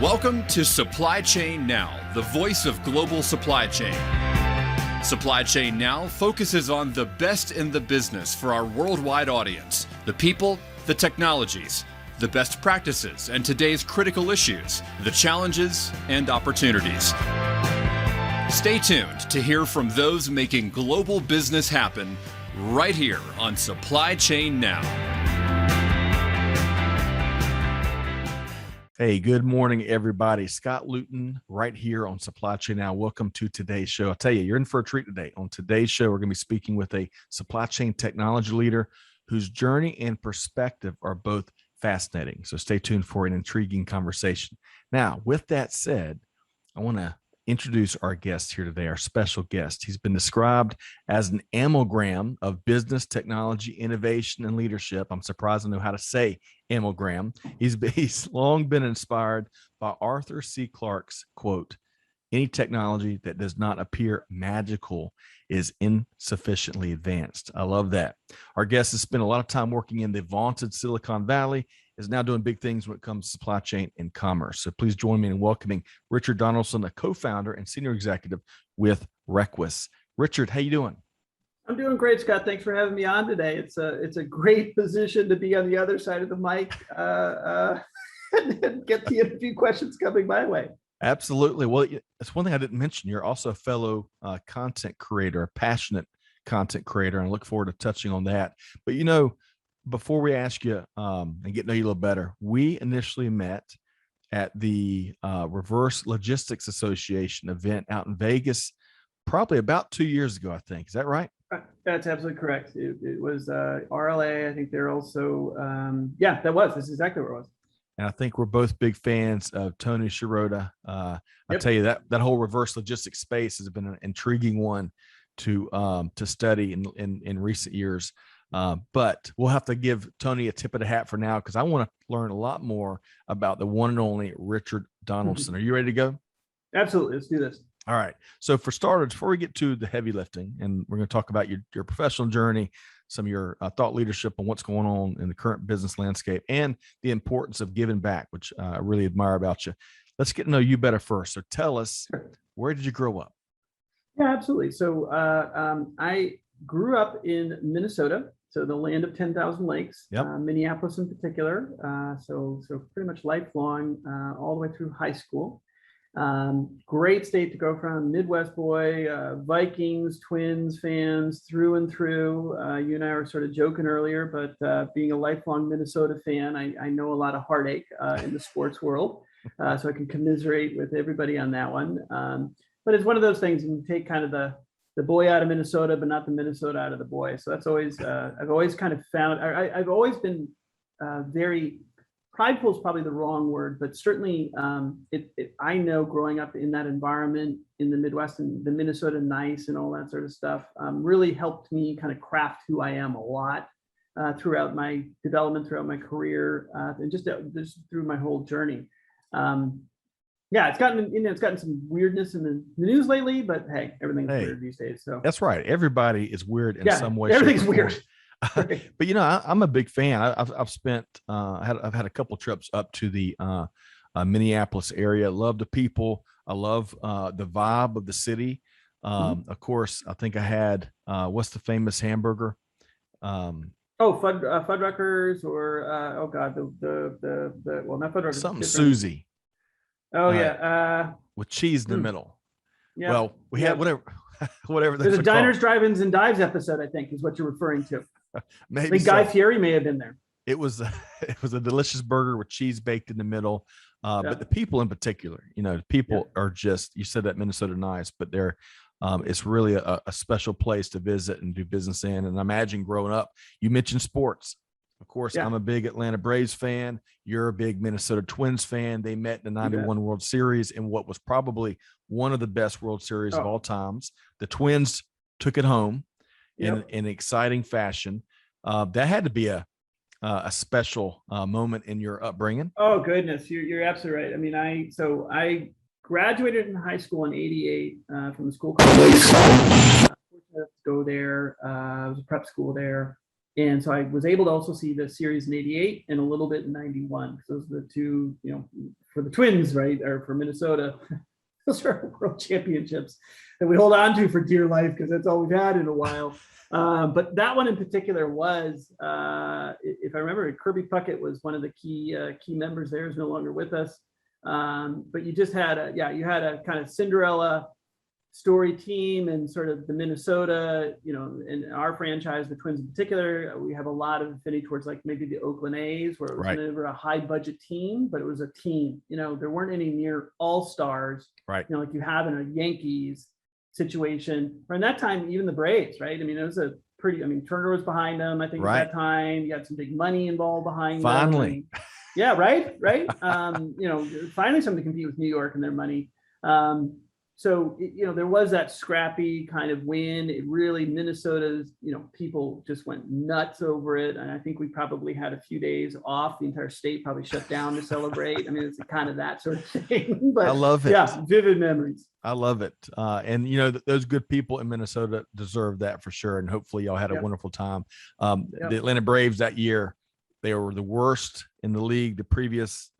Welcome to Supply Chain Now, the voice of global supply chain. Supply Chain Now focuses on the best in the business for our worldwide audience, the people, the technologies, the best practices, and today's critical issues, the challenges and opportunities. Stay tuned to hear from those making global business happen right here on Supply Chain Now. Hey, good morning, everybody. Scott Luton right here on Supply Chain Now. Welcome to today's show. I'll tell you, you're in for a treat today. On today's show, we're going to be speaking with a supply chain technology leader whose journey and perspective are both fascinating. So stay tuned for an intriguing conversation. Now, with that said, I want to introduce our guest here today, our special guest. He's been described as an amalgam of business, technology, innovation, and leadership. I'm surprised I know how to say amalgam. He's long been inspired by Arthur C. Clarke's quote, "Any technology that does not appear magical is insufficiently advanced." I love that. Our guest has spent a lot of time working in the vaunted Silicon Valley, is now doing big things when it comes to supply chain and commerce. So please join me in welcoming Richard Donaldson, a co-founder and senior executive with Requis. Richard, how you doing? I'm doing great, Scott. Thanks for having me on today. It's a great position to be on the other side of the mic and get the interview questions coming my way. Absolutely. Well, it's one thing I didn't mention. You're also a fellow content creator, a passionate content creator, and I look forward to touching on that. But before we ask you and get to know you a little better, we initially met at the Reverse Logistics Association event out in Vegas, probably about 2 years ago, I think. Is that right? That's absolutely correct. It was RLA. I think they're also, this is exactly where it was. And I think we're both big fans of Tony Sciarrotta. I tell you that whole reverse logistics space has been an intriguing one to study in recent years. But we'll have to give Tony a tip of the hat for now, because I want to learn a lot more about the one and only Richard Donaldson. Are you ready to go? Absolutely. Let's do this. All right. So for starters, before we get to the heavy lifting, and we're going to talk about your professional journey, some of your thought leadership on what's going on in the current business landscape, and the importance of giving back, which I really admire about you. Let's get to know you better first. So tell us, where did you grow up? Yeah, absolutely. So I grew up in Minnesota, so the land of 10,000 lakes, Minneapolis in particular. So pretty much lifelong, all the way through high school. Great state to go from, Midwest boy, Vikings, Twins fans through and through. You and I were sort of joking earlier, but being a lifelong Minnesota fan, I know a lot of heartache in the sports world. So I can commiserate with everybody on that one. But it's one of those things, you take kind of the boy out of Minnesota, but not the Minnesota out of the boy. So that's always, I've always kind of found, I've always been very, prideful is probably the wrong word, but certainly I know growing up in that environment in the Midwest and the Minnesota nice and all that sort of stuff really helped me kind of craft who I am a lot throughout my development, throughout my career, and just through my whole journey. It's gotten some weirdness in the news lately, but hey, everything's weird these days. So that's right. Everybody is weird in some way. Everything's weird. But I'm a big fan. I've spent I've had a couple trips up to the Minneapolis area. Love the people. I love the vibe of the city. Of course, I think I had what's the famous hamburger? Fuddruckers, or not Fuddruckers. Something Susie. With cheese in the middle. Yeah. Well, we had whatever. There's a Diners, Drive-ins, and Dives episode, I think, is what you're referring to. Maybe I think Guy Fieri may have been there. It was a delicious burger with cheese baked in the middle. But the people in particular, the people are just, you said that Minnesota nice, but they're it's really a special place to visit and do business in. And I imagine growing up, you mentioned sports. Of course, I'm a big Atlanta Braves fan. You're a big Minnesota Twins fan. They met in the 91 World Series in what was probably one of the best World Series of all times. The Twins took it home in an exciting fashion. That had to be a special moment in your upbringing. Oh goodness, you're absolutely right. I mean, I graduated in high school in '88 from the school college. Fortunate to go there. It was a prep school there. And so I was able to also see the series in 88 and a little bit in 91. Those are the two, for the Twins, right? Or for Minnesota, those are world championships that we hold on to for dear life because that's all we've had in a while. But that one in particular was, if I remember, Kirby Puckett was one of the key members there, is no longer with us. But you just had you had a kind of Cinderella story team, and sort of the Minnesota, and our franchise, the Twins in particular, we have a lot of affinity towards like maybe the Oakland A's, where it was never a high budget team, but it was a team. There weren't any near all-stars, like you have in a Yankees situation. Or in that time, even the Braves, right? I mean, it was a pretty, Turner was behind them, I think at that time. You had some big money involved behind them. Finally. Yeah, right. Finally something to compete with New York and their money. So, there was that scrappy kind of win. It really, Minnesota's, people just went nuts over it. And I think we probably had a few days off. The entire state probably shut down to celebrate. I mean, it's kind of that sort of thing. But I love it. Yeah, vivid memories. I love it. And, those good people in Minnesota deserve that for sure. And hopefully y'all had a wonderful time. The Atlanta Braves that year, they were the worst in the league the previous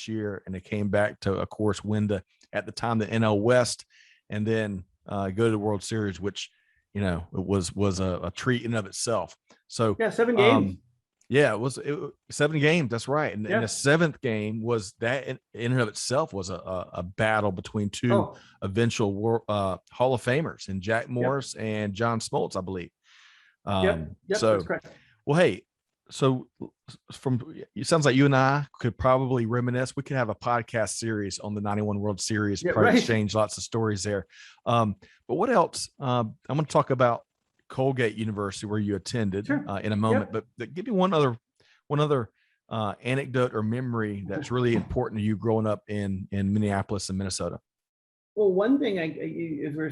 year, and they came back to, of course, win at the time the NL West, and then go to the World Series, which it was a treat in and of itself. So 7 games. It was 7 games. That's right. And the 7th game was that in and of itself was a battle between two eventual Hall of Famers, and Jack Morris and John Smoltz, I believe. So, that's correct. Well, hey. So it sounds like you and I could probably reminisce. We could have a podcast series on the 91 World Series, exchange lots of stories there. But what else? I'm going to talk about Colgate University, where you attended in a moment, but give me one other anecdote or memory that's really important to you growing up in Minneapolis and Minnesota. Well, one thing as we're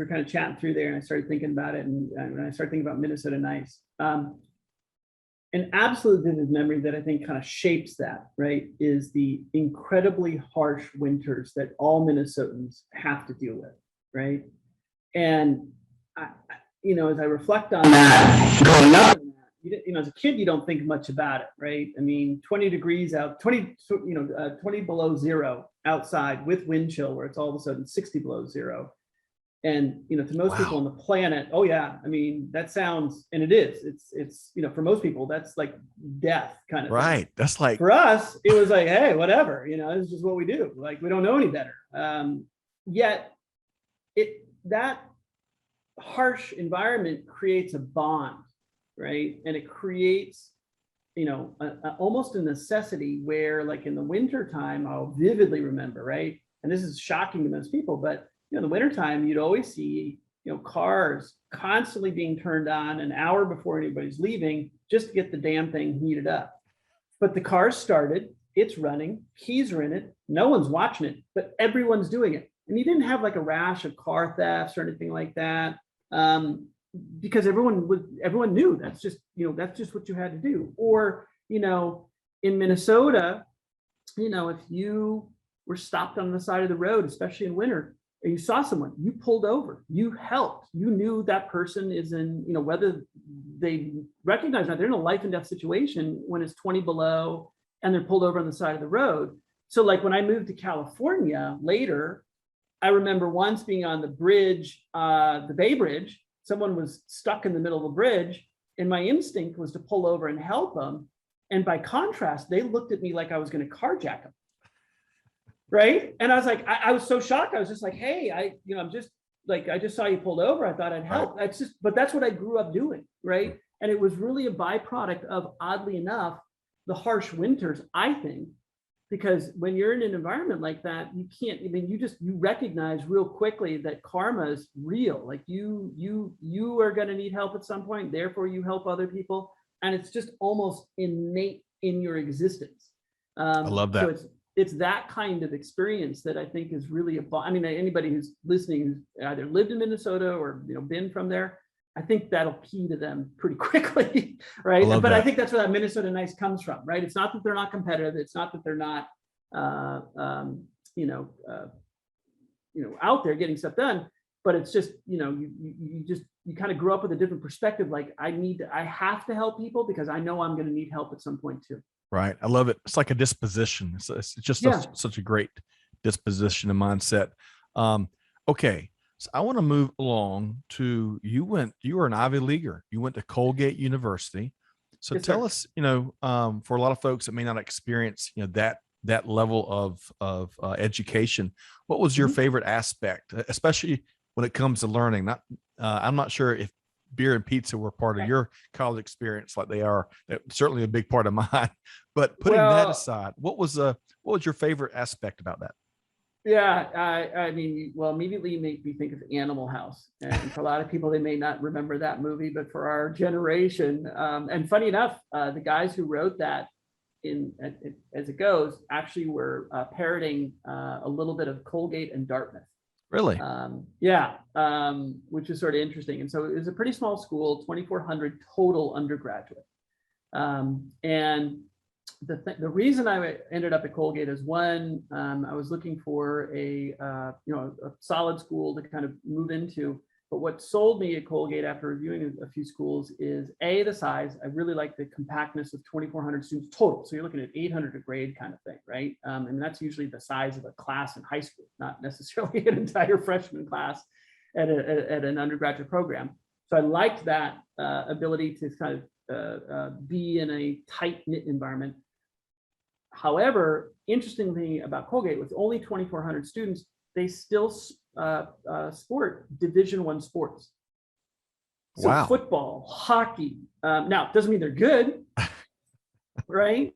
kind of chatting through there, and I started thinking about it, and when I started thinking about Minnesota Nice, an absolute vivid memory that I think kind of shapes that, right, is the incredibly harsh winters that all Minnesotans have to deal with, right? And as I reflect on that, growing up, as a kid, you don't think much about it, right? I mean, 20 degrees out, 20 below zero outside with wind chill, where it's all of a sudden 60 below zero. And, to most people on the planet, I mean, that sounds, and it is, it's, for most people, that's like death kind of thing. That's like, for us, it was like, hey, whatever, it's just what we do. Like, we don't know any better. Yet that harsh environment creates a bond, right? And it creates, almost a necessity where, like, in the winter time, I'll vividly remember, right? And this is shocking to most people, but in the wintertime, you'd always see, cars constantly being turned on an hour before anybody's leaving just to get the damn thing heated up. But the car's started, it's running, keys are in it, no one's watching it, but everyone's doing it. And you didn't have like a rash of car thefts or anything like that, because everyone knew that's just what you had to do. Or, in Minnesota, if you were stopped on the side of the road, especially in winter, you saw someone, you pulled over, you helped, you knew that person is in, whether they recognize or not, they're in a life and death situation when it's 20 below and they're pulled over on the side of the road. So like when I moved to California later, I remember once being on the bridge, the Bay Bridge, someone was stuck in the middle of the bridge, and my instinct was to pull over and help them. And by contrast, they looked at me like I was going to carjack them. Right. And I was like, I was so shocked. I was just like, hey, I just saw you pulled over. I thought I'd help. But that's what I grew up doing. Right. And it was really a byproduct of, oddly enough, the harsh winters, I think, because when you're in an environment like that, you recognize real quickly that karma is real. Like you are going to need help at some point. Therefore, you help other people. And it's just almost innate in your existence. I love that. So it's that kind of experience that I think is really anybody who's listening who's either lived in Minnesota or been from there, I think that'll key to them pretty quickly, right? But I think that's where that Minnesota Nice comes from, right? It's not that they're not competitive. It's not that they're not, out there getting stuff done. But it's just, you you kind of grow up with a different perspective. Like I have to help people because I know I'm going to need help at some point too. Right. I love it. It's like a disposition. It's just such a great disposition and mindset. Okay. So I want to move along to, you were an Ivy Leaguer. You went to Colgate University. So Yes, tell sir. us, for a lot of folks that may not experience, that level of education, what was your favorite aspect, especially when it comes to learning? I'm not sure if beer and pizza were part of your college experience like they are. Certainly a big part of mine. But putting that aside, what was your favorite aspect about that? Yeah, I mean, well, immediately you make me think of Animal House, and for a lot of people, they may not remember that movie, but for our generation, and funny enough, the guys who wrote that, as it goes, actually were parroting a little bit of Colgate and Dartmouth. Really? Which is sort of interesting. And so it was a pretty small school, 2,400 total undergraduate, and the reason I ended up at Colgate is one, I was looking for a solid school to kind of move into. But what sold me at Colgate after reviewing a few schools is the size. I really like the compactness of 2,400 students total. So you're looking at 800 a grade kind of thing, right? And that's usually the size of a class in high school, not necessarily an entire freshman class at an undergraduate program. So I liked that ability to kind of be in a tight-knit environment. However, interesting thing about Colgate, with only 2,400 students, they still sport Division I sports. So wow. Football, hockey. Now, it doesn't mean they're good, right?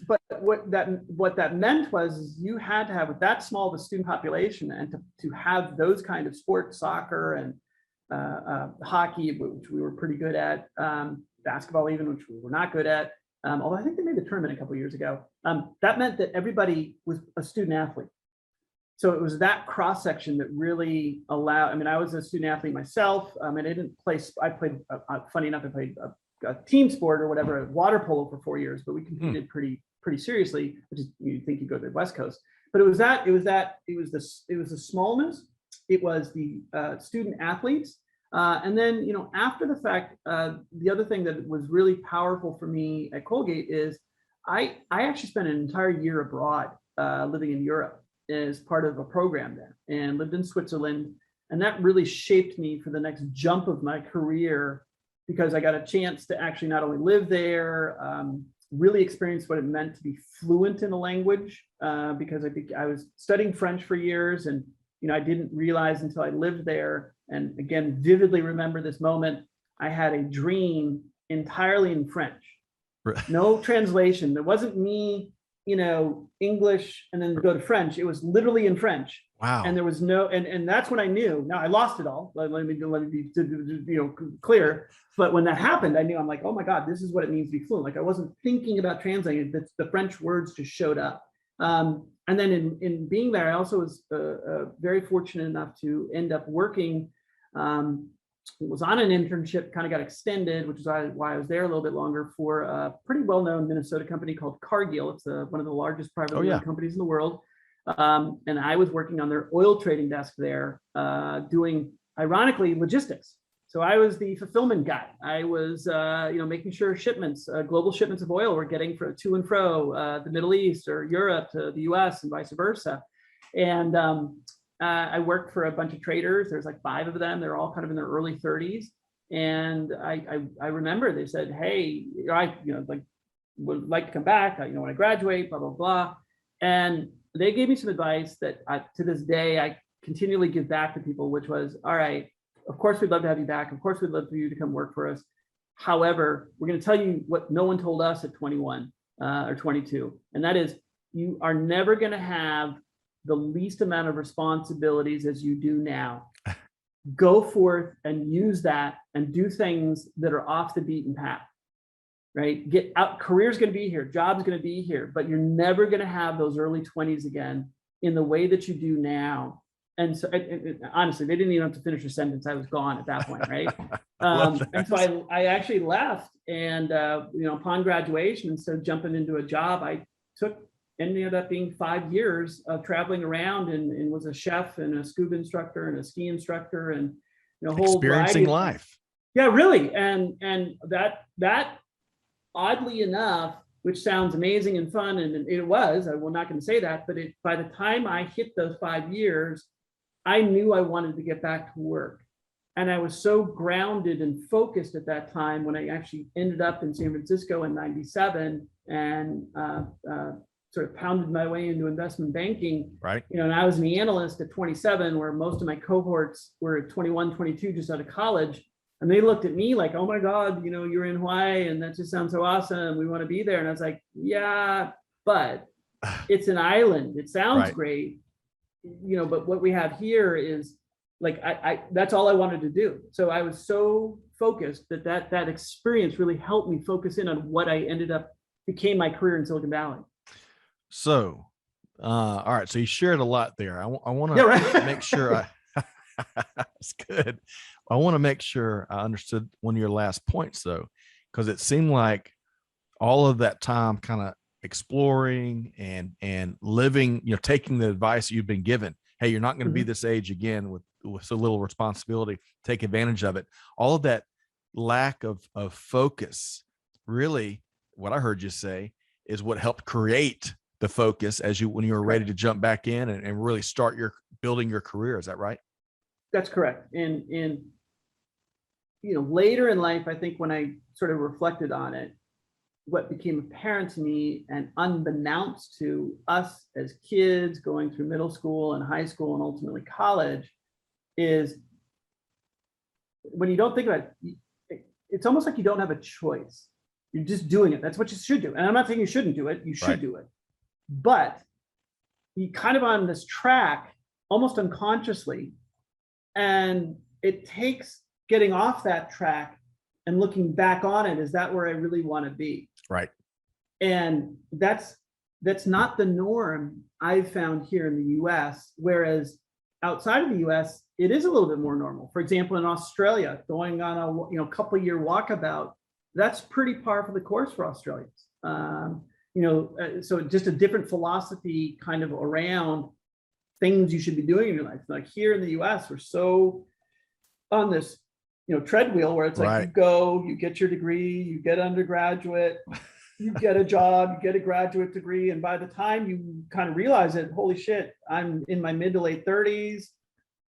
But what that meant was you had to have, with that small of a student population, and to have those kind of sports, soccer and hockey, which we were pretty good at, basketball even, which we were not good at. Although I think they made the tournament a couple of years ago. That meant that everybody was a student athlete. So it was that cross section that really allowed. I mean, I was a student athlete myself, and I didn't play. I played. Funny enough, I played a team sport or whatever, water polo for 4 years. But we competed pretty seriously, which is, you'd think you go to the West Coast. But it was the smallness. It was the student athletes. And then, after the fact, the other thing that was really powerful for me at Colgate is I actually spent an entire year abroad, living in Europe as part of a program there, and lived in Switzerland. And that really shaped me for the next jump of my career, because I got a chance to actually not only live there, really experience what it meant to be fluent in a language, because I was studying French for years, and I didn't realize until I lived there, and again, vividly remember this moment, I had a dream entirely in French. No translation. There wasn't me, English and then go to French. It was literally in French. Wow. And there was no, and that's when I knew. Now I lost it all. Let me be clear. But when that happened, I knew, I'm like, oh my God, this is what it means to be fluent. Like I wasn't thinking about translating it. The French words just showed up. And then in being there, I also was very fortunate enough to end up working. Was on an internship, kind of got extended, which is why I was there a little bit longer, for a pretty well-known Minnesota company called Cargill. It's one of the largest privately owned companies in the world. And I was working on their oil trading desk there, doing, ironically, logistics. So I was the fulfillment guy. I was, making sure shipments, global shipments of oil were getting to and fro the Middle East or Europe to the US and vice versa. And I worked for a bunch of traders. There's like 5 of them. They're all kind of in their early 30s. And I remember they said, hey, I would like to come back, when I graduate, blah, blah, blah. And they gave me some advice that to this day, I continually give back to people, which was, all right, of course, we'd love to have you back. Of course, we'd love for you to come work for us. However, we're going to tell you what no one told us at 21 or 22. And that is, you are never going to have the least amount of responsibilities as you do now. Go forth and use that and do things that are off the beaten path, right? Get out. Career's going to be here. Job's going to be here, but you're never going to have those early 20s again in the way that you do now. And so honestly, they didn't even have to finish a sentence. I was gone at that point, right? And so I actually left, and upon graduation, instead of jumping into a job, I ended up being 5 years of traveling around, and was a chef and a scuba instructor and a ski instructor, and whole experiencing life. Yeah, really. And that oddly enough, which sounds amazing and fun, and it was, I'm not going to say that, but by the time I hit those 5 years, I knew I wanted to get back to work. And I was so grounded and focused at that time when I actually ended up in San Francisco in 97 and sort of pounded my way into investment banking. Right. And I was an analyst at 27, where most of my cohorts were 21, 22, just out of college. And they looked at me like, oh my God, you're in Hawaii and that just sounds so awesome. We want to be there. And I was like, yeah, but it's an island. It sounds great, but what we have here is like, I that's all I wanted to do. So I was so focused that experience really helped me focus in on what I ended up became my career in Silicon Valley. So, all right. So you shared a lot there. I want to make sure it's good. I want to make sure I understood one of your last points though, because it seemed like all of that time kind of exploring and living, taking the advice you've been given. Hey, you're not going to be this age again with so little responsibility. Take advantage of it. All of that lack of focus, really, what I heard you say is what helped create the focus when you were ready to jump back in and really start building your career. Is that right? That's correct. And later in life, I think when I sort of reflected on it, what became apparent to me and unbeknownst to us as kids going through middle school and high school and ultimately college is when you don't think about it, it's almost like you don't have a choice. You're just doing it. That's what you should do. And I'm not saying you shouldn't do it. You should do it. But you kind of on this track almost unconsciously. And it takes getting off that track and looking back on it. Is that where I really want to be? Right. And that's not the norm I've found here in the US, whereas outside of the US, it is a little bit more normal. For example, in Australia, going on a couple year walkabout, that's pretty par for the course for Australians. So just a different philosophy kind of around things you should be doing in your life. Like here in the US, we're so on this treadwheel where it's like you get your degree, you get undergraduate, you get a job, you get a graduate degree, and by the time you kind of realize it, holy shit, I'm in my mid to late 30s.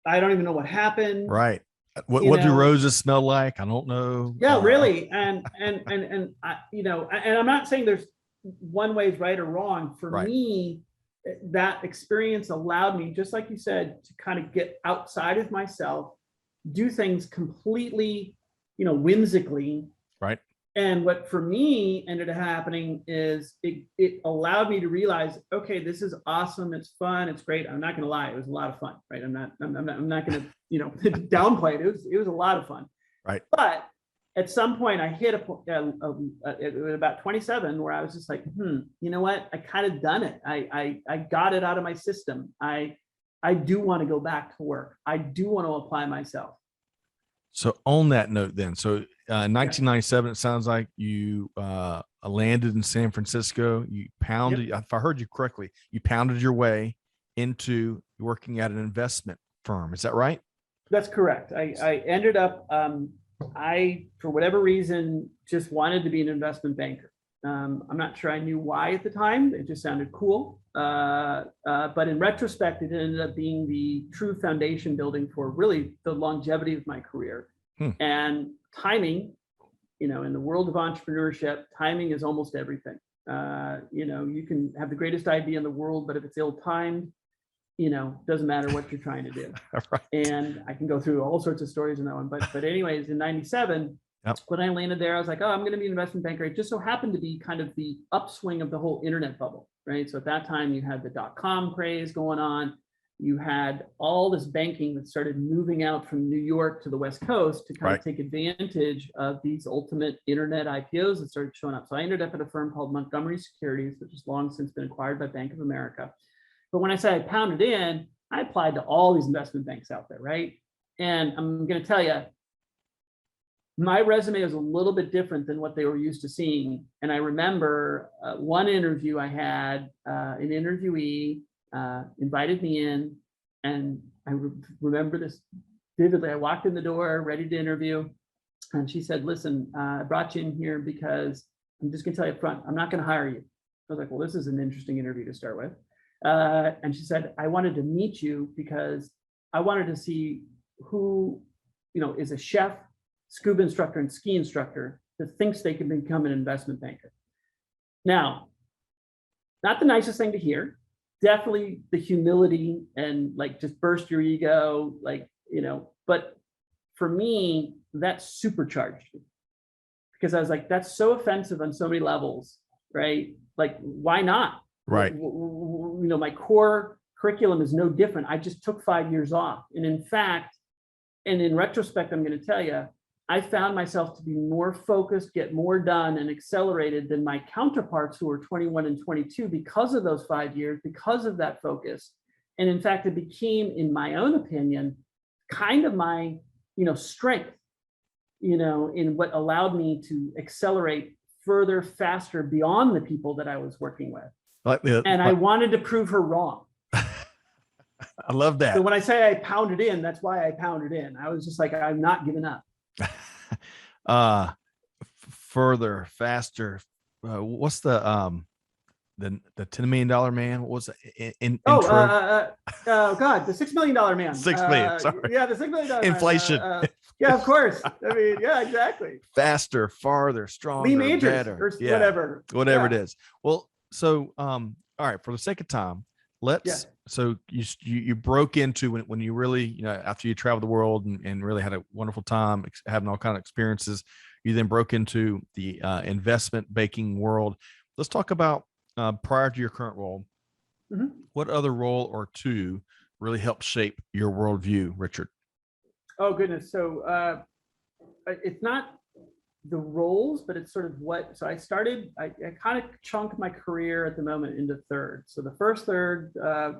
I don't even know what happened. Right. What do roses smell like? I don't know. Yeah, really. And I, and I'm not saying there's one way is right or wrong. For me, that experience allowed me, just like you said, to kind of get outside of myself, do things completely, whimsically. Right. And what for me ended up happening is it allowed me to realize, okay, this is awesome. It's fun. It's great. I'm not going to lie. It was a lot of fun. Right. I'm not going to, downplay it. It was a lot of fun. Right. But at some point I hit about 27 where I was just like, you know what? I kind of done it. I got it out of my system. I do want to go back to work. I do want to apply myself. So on that note then, 1997, it sounds like you landed in San Francisco. You pounded, if I heard you correctly, you pounded your way into working at an investment firm. Is that right? That's correct. I ended up, for whatever reason, just wanted to be an investment banker. I'm not sure I knew why at the time. It just sounded cool. But in retrospect, it ended up being the true foundation building for really the longevity of my career. And timing, in the world of entrepreneurship, timing is almost everything. You can have the greatest idea in the world, but if it's ill-timed, doesn't matter what you're trying to do. Right. And I can go through all sorts of stories in that one. But anyways, in 97, when I landed there, I was like, oh, I'm going to be an investment banker. It just so happened to be kind of the upswing of the whole internet bubble, right? So at that time, you had the .com craze going on. You had all this banking that started moving out from New York to the West Coast to kind of take advantage of these ultimate internet IPOs that started showing up. So I ended up at a firm called Montgomery Securities, which has long since been acquired by Bank of America. But when I say I pounded in, I applied to all these investment banks out there, right? And I'm going to tell you, my resume was a little bit different than what they were used to seeing. And I remember one interview I had, an interviewee invited me in, and I remember this vividly. I walked in the door ready to interview, and she said, listen, I brought you in here because I'm just going to tell you up front, I'm not going to hire you. I was like, well, this is an interesting interview to start with. And she said, I wanted to meet you because I wanted to see who, is a chef, scuba instructor, and ski instructor that thinks they can become an investment banker. Now, not the nicest thing to hear. Definitely the humility and like just burst your ego, but for me, that supercharged me because I was like, that's so offensive on so many levels, right? Like, why not? Right. My core curriculum is no different. I just took 5 years off. And in fact, and in retrospect, I'm going to tell you, I found myself to be more focused, get more done, and accelerated than my counterparts who were 21 and 22 because of those 5 years, because of that focus. And in fact, it became, in my own opinion, kind of my, strength, in what allowed me to accelerate further, faster beyond the people that I was working with. I wanted to prove her wrong. I love that. So when I say I pounded in, that's why I pounded in. I was just like, I'm not giving up. Further, faster. What's the $10 million man? What was it? Oh God, the $6 million man. 6 million. Sorry. Yeah, the $6 million. Inflation. Yeah, of course. I mean, yeah, exactly. Faster, farther, stronger, Lee Majors, better, or whatever. Whatever it is. Well, so all right. For the sake of time, let's. Yeah. So you broke into when you really after you traveled the world and really had a wonderful time having all kind of experiences, you then broke into the investment banking world. Let's talk about prior to your current role. Mm-hmm. What other role or two really helped shape your worldview, Richard? Oh goodness. So it's not the roles, but it's sort of what. So I kind of chunked my career at the moment into thirds. So the first third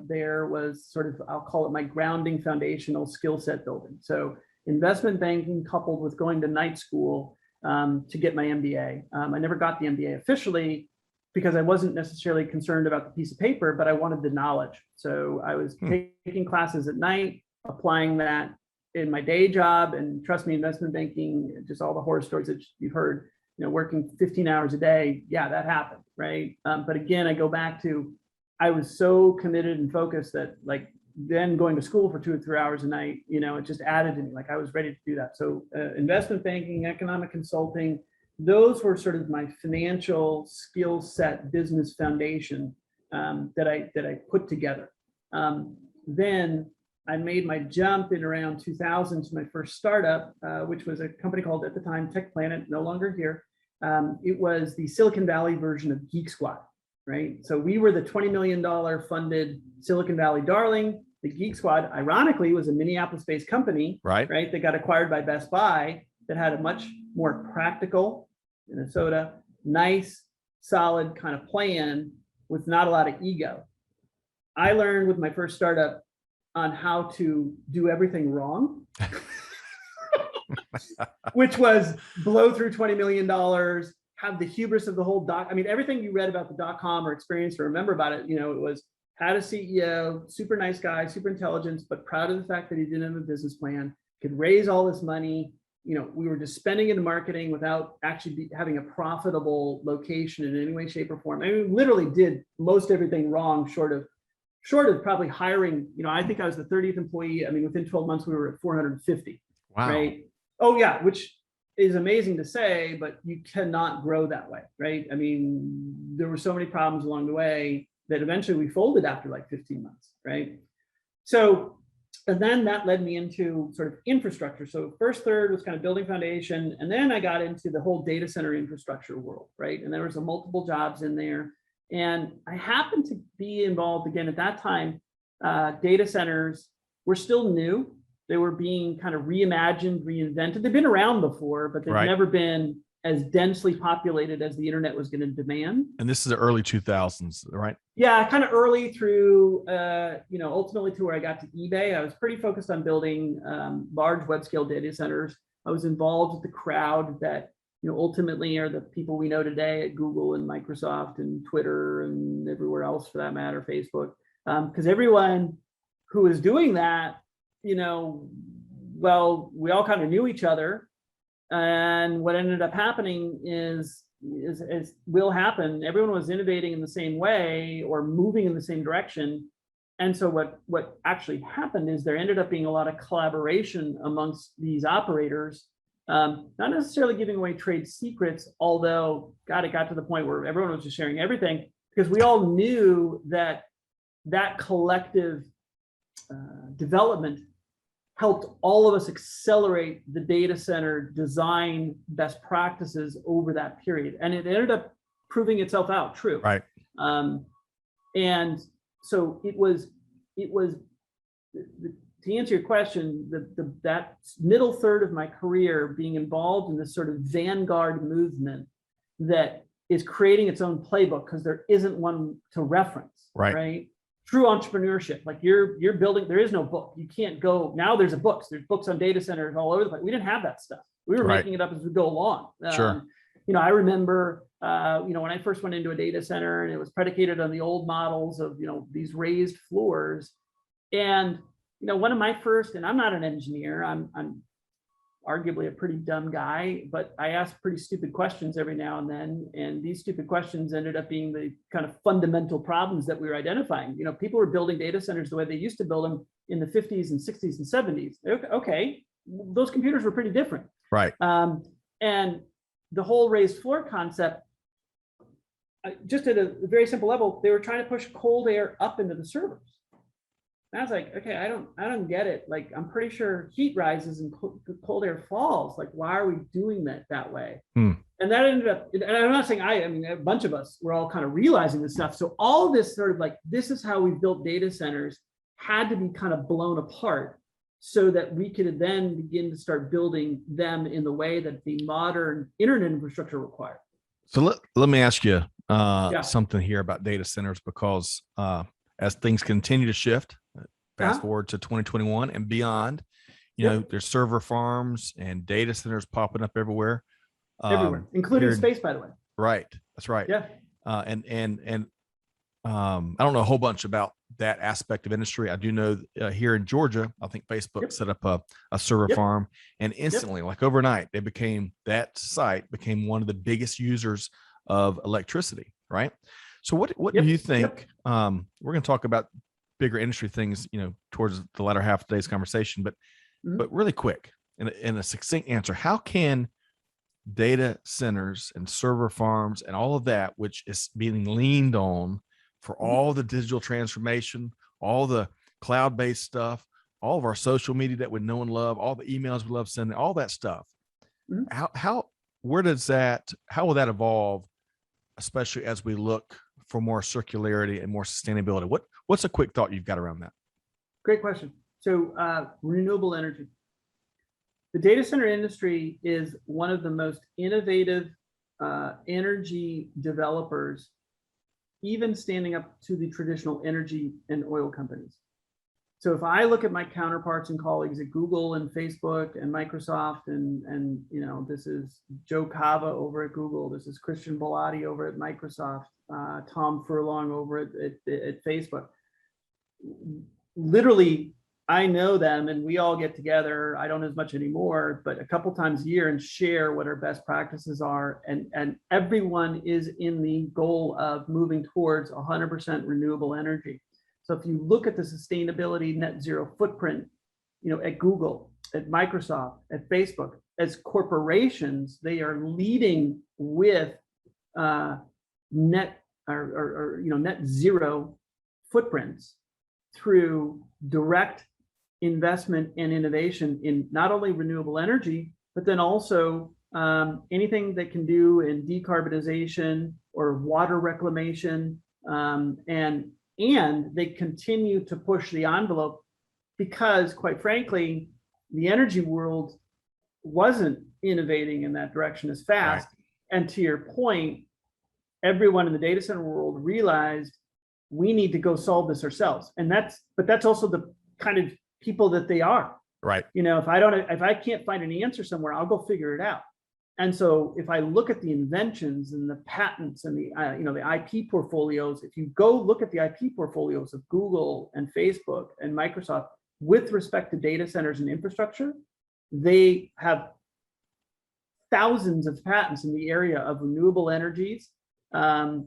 there was sort of, I'll call it my grounding foundational skill set building. So investment banking coupled with going to night school to get my MBA. I never got the MBA officially because I wasn't necessarily concerned about the piece of paper, but I wanted the knowledge. So I was taking classes at night, applying that in my day job, and trust me, investment banking, just all the horror stories that you've heard, working 15 hours a day. Yeah, that happened. Right. But again, I go back to, I was so committed and focused that then going to school for 2 or 3 hours a night, it just added to me. I was ready to do that. So investment banking, economic consulting, those were sort of my financial skill set, business foundation that I put together. Then I made my jump in around 2000 to my first startup, which was a company called, at the time, Tech Planet, no longer here. It was the Silicon Valley version of Geek Squad, right? So we were the $20 million funded Silicon Valley darling. The Geek Squad, ironically, was a Minneapolis-based company, right? That got acquired by Best Buy that had a much more practical, Minnesota, nice, solid kind of plan with not a lot of ego. I learned with my first startup on how to do everything wrong, which was blow through $20 million, have the hubris of the whole everything you read about the .com or experience or remember about it, it was had a CEO, super nice guy, super intelligent, but proud of the fact that he didn't have a business plan, could raise all this money. We were just spending it in marketing without actually having a profitable location in any way, shape, or form. We literally did most everything wrong, short of probably hiring. I think I was the 30th employee. Within 12 months, we were at 450. Wow. Right. Oh yeah, which is amazing to say, but you cannot grow that way, right? There were so many problems along the way that eventually we folded after 15 months, right? So, and then that led me into sort of infrastructure. So first third was kind of building foundation, and then I got into the whole data center infrastructure world, right? And there was multiple jobs in there. And I happened to be involved again at that time. Data centers were still new. They were being kind of reimagined, reinvented. They've been around before, but they've never been as densely populated as the internet was going to demand. And this is the early 2000s, right? Yeah, kind of early through, ultimately to where I got to eBay. I was pretty focused on building large web scale data centers. I was involved with the crowd that ultimately are the people we know today at Google and Microsoft and Twitter and everywhere else for that matter, Facebook. Because everyone who was doing that, well, we all kind of knew each other. And what ended up happening is will happen. Everyone was innovating in the same way or moving in the same direction. And so what actually happened is there ended up being a lot of collaboration amongst these operators, not necessarily giving away trade secrets, although, God, it got to the point where everyone was just sharing everything, because we all knew that collective development helped all of us accelerate the data center design best practices over that period. And it ended up proving itself out true. Right. And so it was to answer your question, that middle third of my career being involved in this sort of vanguard movement that is creating its own playbook because there isn't one to reference, right? True entrepreneurship, like you're building, there is no book. You can't go, now there's books on data centers all over the place. We didn't have that stuff. We were making it up as we go along. Sure. I remember, when I first went into a data center and it was predicated on the old models of, these raised floors. And, one of my first, and I'm not an engineer, I'm arguably a pretty dumb guy, but I ask pretty stupid questions every now and then. And these stupid questions ended up being the kind of fundamental problems that we were identifying. People were building data centers the way they used to build them in the 50s and 60s and 70s. Okay, those computers were pretty different. Right. And the whole raised floor concept, just at a very simple level, they were trying to push cold air up into the servers. And I was like, okay, I don't get it. Like, I'm pretty sure heat rises and cold air falls. Like, why are we doing that way? And that ended up, and I'm not saying I mean, a bunch of us were all kind of realizing this stuff. So all of this sort of like, this is how we built data centers, had to be kind of blown apart so that we could then begin to start building them in the way that the modern internet infrastructure required. So let me ask you something here about data centers, because as things continue to shift, fast forward to 2021 and beyond, there's server farms and data centers popping up everywhere. Everywhere, including space, by the way. Right. That's right. Yeah. And I don't know a whole bunch about that aspect of industry. I do know here in Georgia, I think Facebook set up a server farm, and instantly, like overnight, that site became one of the biggest users of electricity. Right. So what do you think? We're going to talk about bigger industry things, towards the latter half of today's conversation, but really quick, in a succinct answer, how can data centers and server farms and all of that, which is being leaned on for all the digital transformation, all the cloud-based stuff, all of our social media that we know and love, all the emails we love sending, all that stuff, how will that evolve, especially as we look for more circularity and more sustainability? What's a quick thought you've got around that? Great question. So renewable energy. The data center industry is one of the most innovative energy developers, even standing up to the traditional energy and oil companies. So if I look at my counterparts and colleagues at Google and Facebook and Microsoft, and this is Joe Cava over at Google, this is Christian Bellotti over at Microsoft, Tom Furlong over at Facebook. Literally, I know them, and we all get together. I don't as much anymore, but a couple times a year, and share what our best practices are. And everyone is in the goal of moving towards 100% renewable energy. So if you look at the sustainability net zero footprint, at Google, at Microsoft, at Facebook, as corporations, they are leading with net zero footprints through direct investment and innovation in not only renewable energy, but then also anything that can do in decarbonization or water reclamation, and they continue to push the envelope because, quite frankly, the energy world wasn't innovating in that direction as fast. Right. And to your point, everyone in the data center world realized we need to go solve this ourselves. And that's also the kind of people that they are. Right. If I can't find an answer somewhere, I'll go figure it out. And so if I look at the inventions and the patents and the IP portfolios, if you go look at the IP portfolios of Google and Facebook and Microsoft with respect to data centers and infrastructure, They have thousands of patents in the area of renewable energies. Again,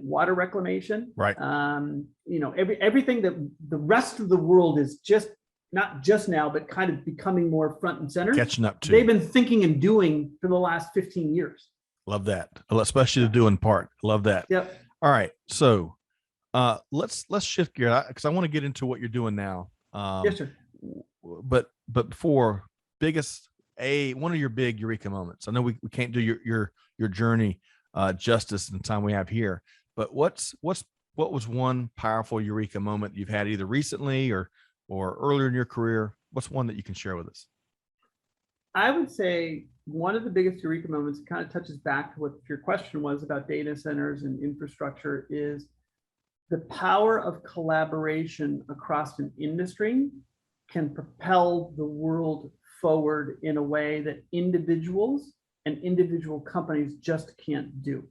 water reclamation. Right. Everything that the rest of the world is just not just now, but kind of becoming more front and center. Catching up to. They've been thinking and doing for the last 15 years. Love that, especially the doing part. Love that. Yep. All right, so let's shift gear because I want to get into what you're doing now. Yes, sir. But before, one of your big Eureka moments. I know we can't do your journey justice in the time we have here, but what was one powerful Eureka moment you've had either recently or earlier in your career? What's one that you can share with us? I would say one of the biggest Eureka moments kind of touches back to what your question was about data centers and infrastructure is the power of collaboration across an industry can propel the world forward in a way that individuals and individual companies just can't do.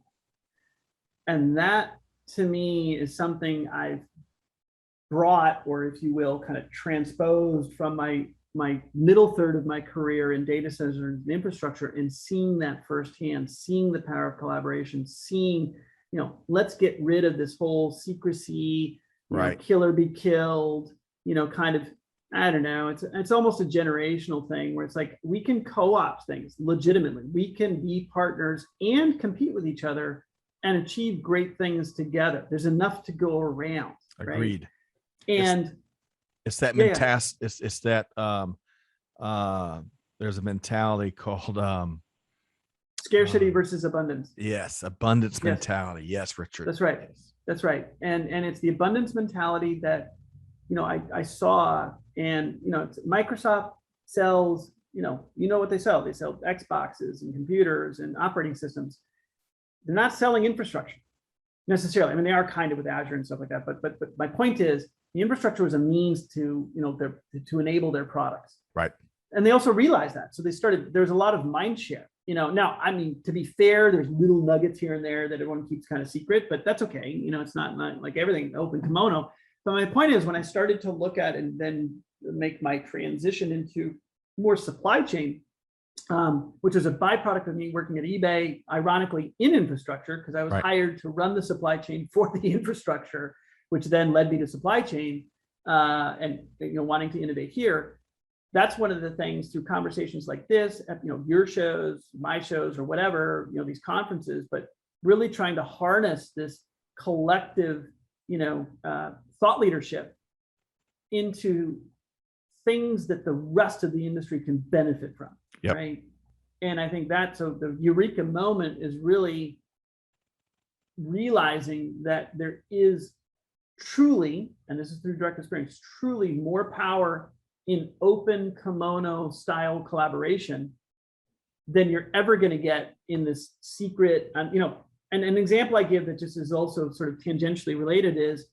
And that to me is something I've brought, or if you will, kind of transposed from my middle third of my career in data centers and infrastructure, and seeing that firsthand, seeing the power of collaboration, seeing, let's get rid of this whole secrecy, right, kill or be killed, kind of, I don't know, it's almost a generational thing where it's like we can co-opt things legitimately. We can be partners and compete with each other and achieve great things together. There's enough to go around. Agreed. Right? And it's that mentality. It's that there's a mentality called scarcity versus abundance. Yes, abundance mentality. Yes, Richard. That's right. That's right. And it's the abundance mentality that I saw. And Microsoft sells. What they sell. They sell Xboxes and computers and operating systems. They're not selling infrastructure necessarily. I mean, they are kind of with Azure and stuff like that. But my point is, the infrastructure was a means to to enable their products. Right. And they also realized that. So they started. There's a lot of mind share. Now, I mean, to be fair, there's little nuggets here and there that everyone keeps kind of secret, but that's okay. It's not like everything open kimono. But my point is, when I started to look at and then make my transition into more supply chain, which was a byproduct of me working at eBay, ironically in infrastructure, because I was hired to run the supply chain for the infrastructure, which then led me to supply chain and wanting to innovate here. That's one of the things through conversations like this, at your shows, my shows, or whatever, these conferences, but really trying to harness this collective, thought leadership into things that the rest of the industry can benefit from. Yep. Right. And I think so the Eureka moment is really realizing that there is truly, and this is through direct experience, truly more power in open kimono style collaboration than you're ever going to get in this secret. And an example I give that just is also sort of tangentially related is,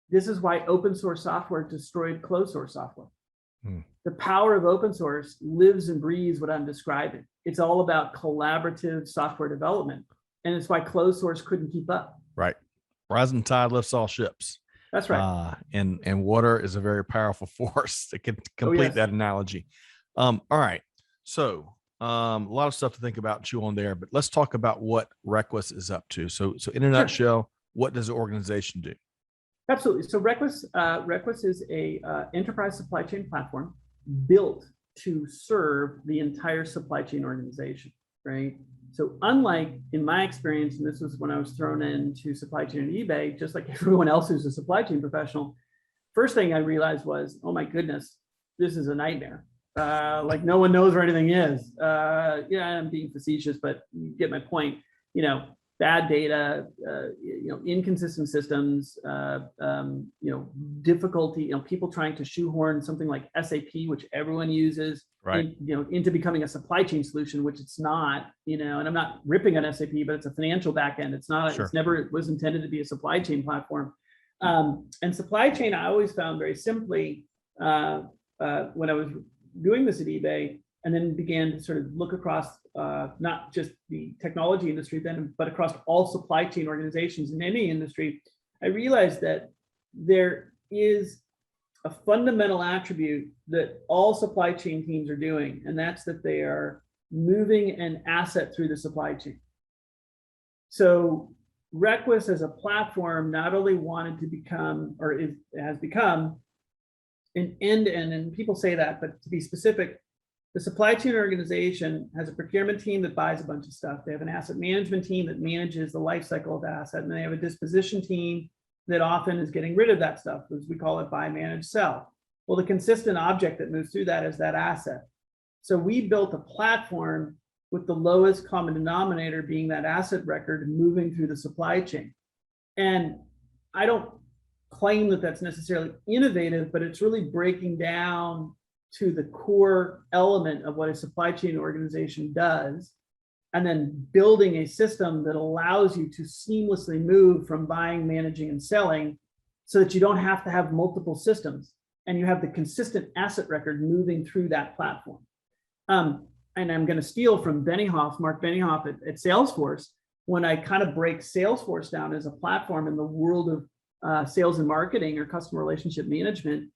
this is why open source software destroyed closed source software. The power of open source lives and breathes what I'm describing. It's all about collaborative software development. And it's why closed source couldn't keep up. Right. Rising tide lifts all ships. That's right. And water is a very powerful force that can complete that analogy. All right. So a lot of stuff to think about and chew on there, but let's talk about what Requis is up to. So in a nutshell, what does the organization do? Absolutely. So Requis is a enterprise supply chain platform built to serve the entire supply chain organization, right? So unlike in my experience, and this was when I was thrown into supply chain at eBay, just like everyone else who's a supply chain professional, first thing I realized was, oh my goodness, this is a nightmare. Like no one knows where anything is. I'm being facetious, but you get my point. Bad data, inconsistent systems, difficulty, people trying to shoehorn something like SAP, which everyone uses, into becoming a supply chain solution, which it's not, and I'm not ripping on SAP, but it's a financial backend. It's not, it was intended to be a supply chain platform. And supply chain, I always found very simply, when I was doing this at eBay, and then began to sort of look across not just the technology industry then, but across all supply chain organizations in any industry, I realized that there is a fundamental attribute that all supply chain teams are doing, and that's that they are moving an asset through the supply chain. So Requis as a platform not only wanted to become, or has become, an end-to-end, and people say that, but to be specific, the supply chain organization has a procurement team that buys a bunch of stuff. They have an asset management team that manages the life cycle of the asset, and they have a disposition team that often is getting rid of that stuff, as we call it buy, manage, sell. Well, the consistent object that moves through that is that asset. So we built a platform with the lowest common denominator being that asset record moving through the supply chain. And I don't claim that that's necessarily innovative, but it's really breaking down to the core element of what a supply chain organization does, and then building a system that allows you to seamlessly move from buying, managing, and selling so that you don't have to have multiple systems and you have the consistent asset record moving through that platform. And I'm going to steal from Mark Benioff at Salesforce. When I kind of break Salesforce down as a platform in the world of sales and marketing or customer relationship management,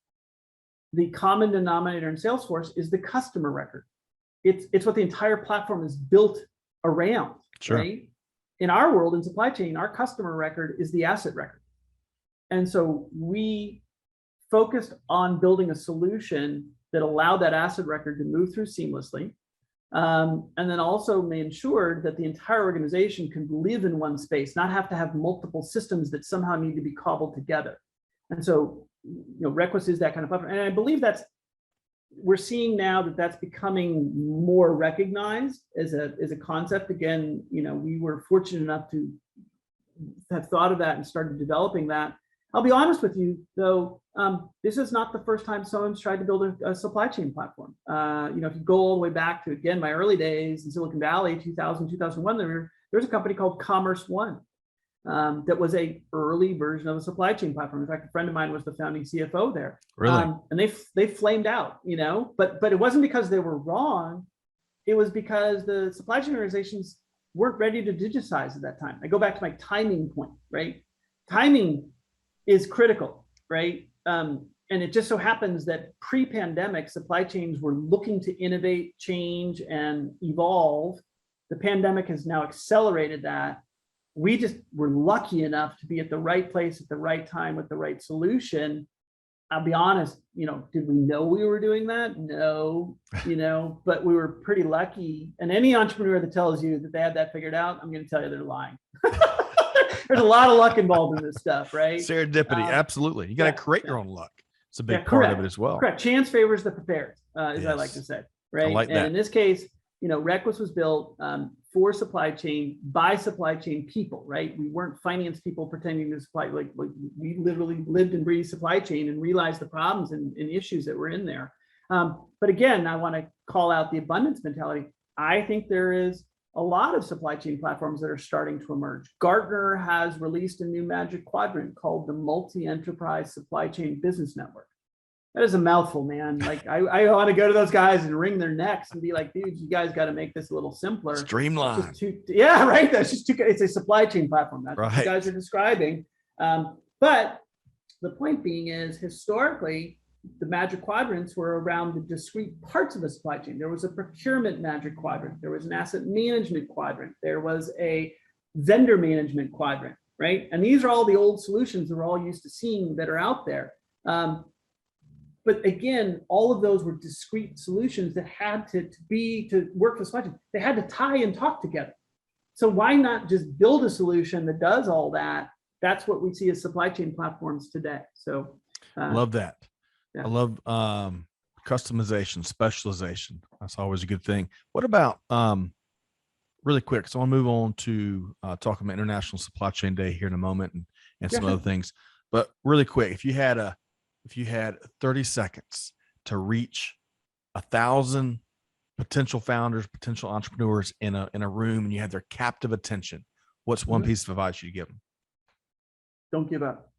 the common denominator in Salesforce is the customer record. It's what the entire platform is built around, sure. Right? In our world, in supply chain, our customer record is the asset record. And so we focused on building a solution that allowed that asset record to move through seamlessly. And then also made sure that the entire organization can live in one space, not have to have multiple systems that somehow need to be cobbled together. And so, Requis is that kind of platform. And I believe we're seeing now that that's becoming more recognized as a concept. Again, we were fortunate enough to have thought of that and started developing that. I'll be honest with you, though, this is not the first time someone's tried to build a supply chain platform. If you go all the way back to, again, my early days in Silicon Valley, 2000, 2001, there was a company called Commerce One that was a early version of a supply chain platform. In fact, a friend of mine was the founding CFO there. Really? And they flamed out, but it wasn't because they were wrong. It was because the supply chain organizations weren't ready to digitize at that time. I go back to my timing point, right? Timing is critical, right? And it just so happens that pre-pandemic supply chains were looking to innovate, change, and evolve. The pandemic has now accelerated that. We just were lucky enough to be at the right place at the right time with the right solution. I'll be honest, did we know we were doing that? No, but we were pretty lucky. And any entrepreneur that tells you that they had that figured out, I'm going to tell you they're lying. There's a lot of luck involved in this stuff, right? Serendipity, absolutely. You got to create your own luck. It's a big part correct, of it as well. Correct. Chance favors the prepared, as I like to say, right? I like that. And in this case, Requis was built for supply chain by supply chain people, right? We weren't finance people pretending to supply, like we literally lived and breathed supply chain and realized the problems and issues that were in there. But again, I want to call out the abundance mentality. I think there is a lot of supply chain platforms that are starting to emerge. Gartner has released a new Magic Quadrant called the Multi-Enterprise Supply Chain Business Network. That is a mouthful, man. Like I want to go to those guys and wring their necks and be like, dude, you guys got to make this a little simpler. Streamline. Yeah, right. That's just too. It's a supply chain platform. That's right. What you guys are describing. But the point being is, historically, the Magic Quadrants were around the discrete parts of the supply chain. There was a procurement Magic Quadrant. There was an asset management quadrant. There was a vendor management quadrant, right? And these are all the old solutions that we're all used to seeing that are out there. But again, all of those were discrete solutions that had to work for supply chain. They had to tie and talk together. So why not just build a solution that does all that? That's what we see as supply chain platforms today. So love that. Yeah. I love customization, specialization. That's always a good thing. What about really quick? So I'll move on to talking about International Supply Chain Day here in a moment and some other things. But really quick, if you had 30 seconds to reach 1,000 potential founders, potential entrepreneurs in a room, and you had their captive attention, what's one piece of advice you give them? Don't give up.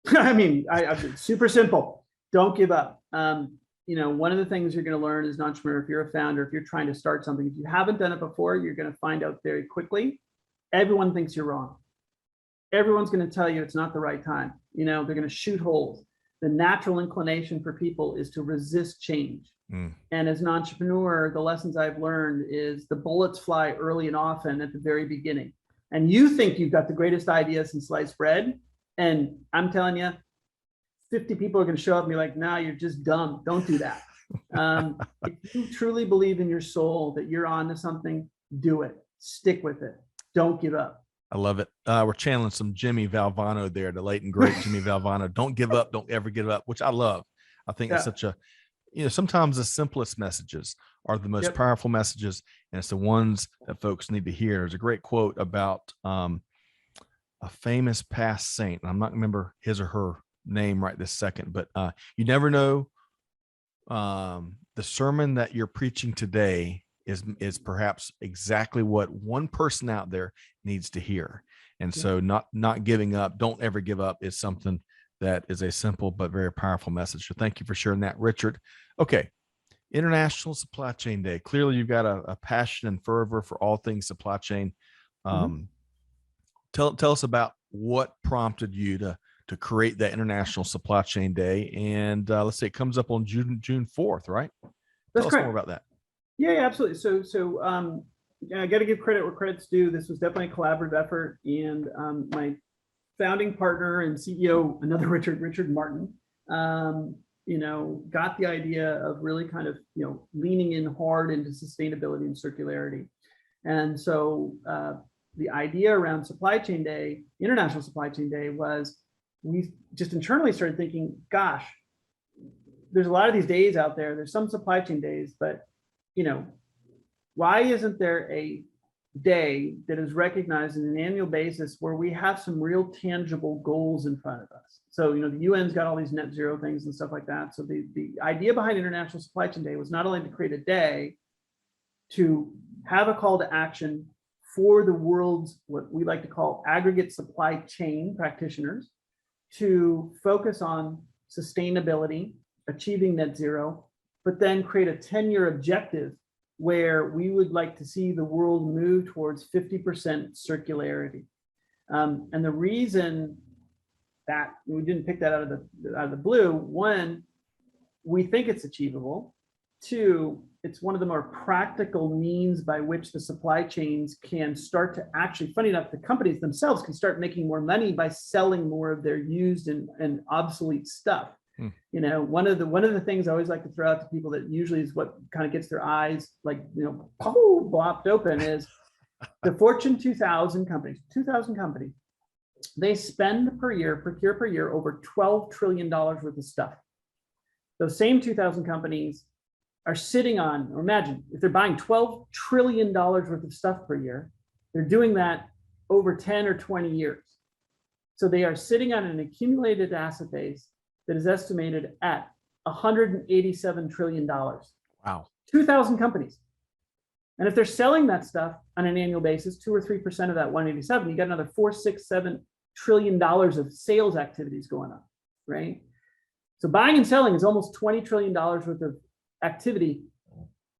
I mean, super simple. Don't give up. One of the things you're going to learn as an entrepreneur, if you're a founder, if you're trying to start something, if you haven't done it before, you're going to find out very quickly. Everyone thinks you're wrong. Everyone's going to tell you it's not the right time. They're going to shoot holes. the natural inclination for people is to resist change. And as an entrepreneur, the lessons I've learned is the bullets fly early and often at the very beginning. And you think you've got the greatest idea since sliced bread. And I'm telling you, 50 people are going to show up and be like, nah, you're just dumb. Don't do that. If you truly believe in your soul that you're onto something, do it. Stick with it. Don't give up. I love it. We're channeling some Jimmy Valvano there, the late and great Jimmy Valvano. Don't give up. Don't ever give up, which I love. I think it's such a, sometimes the simplest messages are the most powerful messages, and it's the ones that folks need to hear. There's a great quote about a famous past saint. I'm not remember his or her name right this second, but you never know. The sermon that you're preaching today is perhaps exactly what one person out there needs to hear. And so not giving up, don't ever give up, is something that is a simple but very powerful message. So thank you for sharing that, Richard. Okay. International Supply Chain Day. Clearly you've got a passion and fervor for all things supply chain. Tell us about what prompted you to create that International Supply Chain Day. And let's say it comes up on June 4th, right? That's Tell correct. us more about that. Yeah, absolutely. So I got to give credit where credit's due. This was definitely a collaborative effort, and my founding partner and CEO, another Richard Martin, got the idea of really kind of leaning in hard into sustainability and circularity. And so the idea around Supply Chain Day, International Supply Chain Day, was we just internally started thinking, gosh, there's a lot of these days out there. There's some supply chain days, but why isn't there a day that is recognized on an annual basis where we have some real tangible goals in front of us? So, the UN's got all these net zero things and stuff like that. So the idea behind International Supply Chain Day was not only to create a day to have a call to action for the world's, what we like to call aggregate supply chain practitioners, to focus on sustainability, achieving net zero, but then create a 10-year objective where we would like to see the world move towards 50% circularity. And the reason that we didn't pick that out of the blue, one, we think it's achievable. Two, it's one of the more practical means by which the supply chains can start to actually, funny enough, the companies themselves can start making more money by selling more of their used and obsolete stuff. One of the things I always like to throw out to people that usually is what kind of gets their eyes blopped open is the Fortune 2000 companies, they spend procure per year, over $12 trillion worth of stuff. Those same 2000 companies are sitting on, or imagine if they're buying $12 trillion worth of stuff per year, they're doing that over 10 or 20 years. So they are sitting on an accumulated asset base that is estimated at $187 trillion. Wow. 2,000 companies. And if they're selling that stuff on an annual basis, 2 or 3% of that 187, you got another $4, $6, $7 trillion of sales activities going on, right? So buying and selling is almost $20 trillion worth of activity,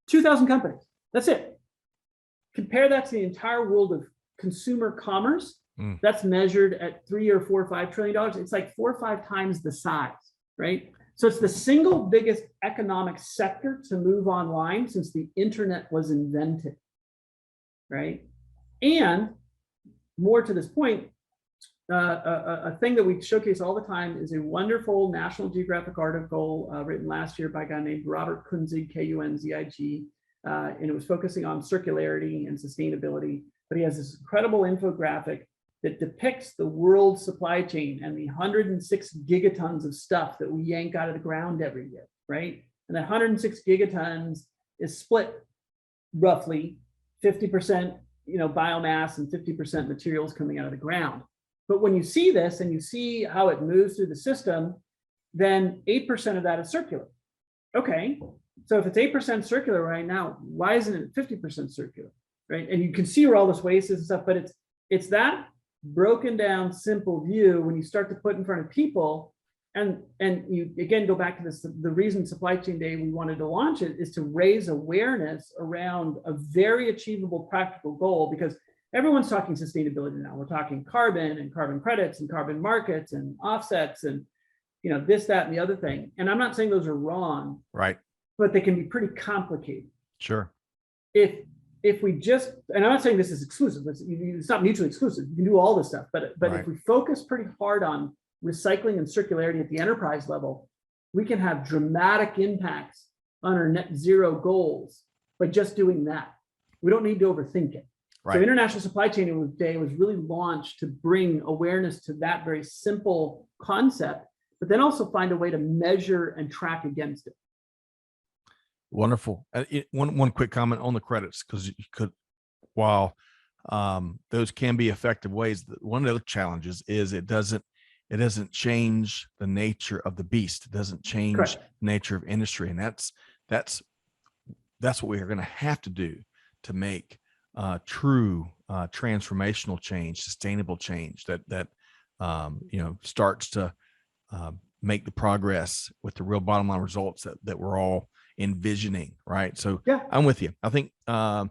2,000 companies. That's it. Compare that to the entire world of consumer commerce. That's measured at $3 or $4 or $5 trillion. It's like 4 or 5 times the size, right? So it's the single biggest economic sector to move online since the internet was invented, right? And more to this point, a thing that we showcase all the time is a wonderful National Geographic article written last year by a guy named Robert Kunzig, Kunzig, and it was focusing on circularity and sustainability. But he has this incredible infographic that depicts the world supply chain and the 106 gigatons of stuff that we yank out of the ground every year, right? And that 106 gigatons is split roughly 50%, biomass and 50% materials coming out of the ground. But when you see this and you see how it moves through the system, then 8% of that is circular. Okay, so if it's 8% circular right now, why isn't it 50% circular, right? And you can see where all this waste is and stuff, but it's that broken down simple view when you start to put in front of people, and you again go back to this, the reason Supply Chain Day we wanted to launch it is to raise awareness around a very achievable practical goal, because everyone's talking sustainability now. We're talking carbon and carbon credits and carbon markets and offsets, and this, that, and the other thing. And I'm not saying those are wrong, right, but they can be pretty complicated. sure, If we just, and I'm not saying this is exclusive, it's not mutually exclusive. You can do all this stuff, but Right. if we focus pretty hard on recycling and circularity at the enterprise level, we can have dramatic impacts on our net zero goals by just doing that. We don't need to overthink it. right, So International Supply Chain Day was really launched to bring awareness to that very simple concept, but then also find a way to measure and track against it. wonderful. One quick comment on the credits, because you could, while those can be effective ways, one of the challenges is it doesn't change the nature of the beast. It doesn't change Correct. the nature of industry, and that's what we are going to have to do to make true transformational change, sustainable change that starts to make the progress with the real bottom line results that we're all envisioning, right? So Yeah. I'm with you. I think there'll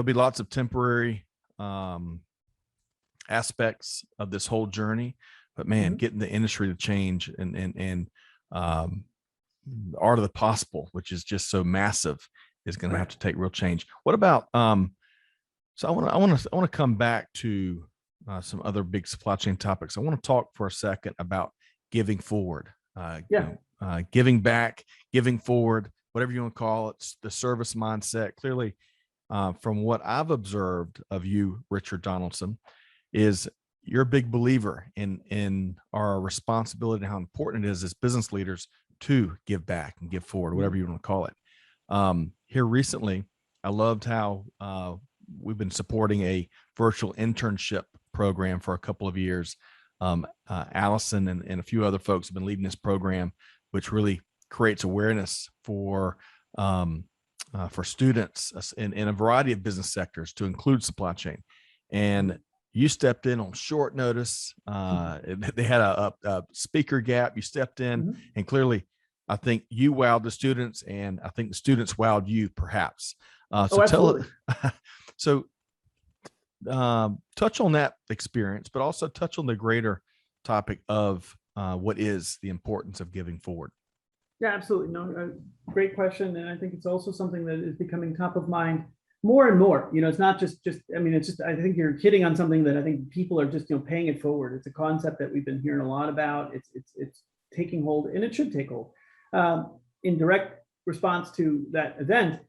be lots of temporary aspects of this whole journey, but man, getting the industry to change and art of the possible, which is just so massive, is going to have to take real change. What about so I want to come back to some other big supply chain topics. I want to talk for a second about giving forward, giving back, giving forward, whatever you want to call it, the service mindset. Clearly, from what I've observed of you, Richard Donaldson, is you're a big believer in our responsibility and how important it is as business leaders to give back and give forward, whatever you want to call it. Here recently, I loved how we've been supporting a virtual internship program for a couple of years. Allison and a few other folks have been leading this program, which really creates awareness for students in a variety of business sectors, to include supply chain. And you stepped in on short notice. They had a speaker gap. You stepped in, and clearly, I think you wowed the students, and I think the students wowed you, perhaps. So touch on that experience, but also touch on the greater topic of what is the importance of giving forward. Yeah, absolutely. No, great question. And I think it's also something that is becoming top of mind more and more. It's not just, I mean, it's just, I think you're hitting on something that I think people are just, paying it forward. It's a concept that we've been hearing a lot about. It's taking hold, and it should take hold. In direct response to that event,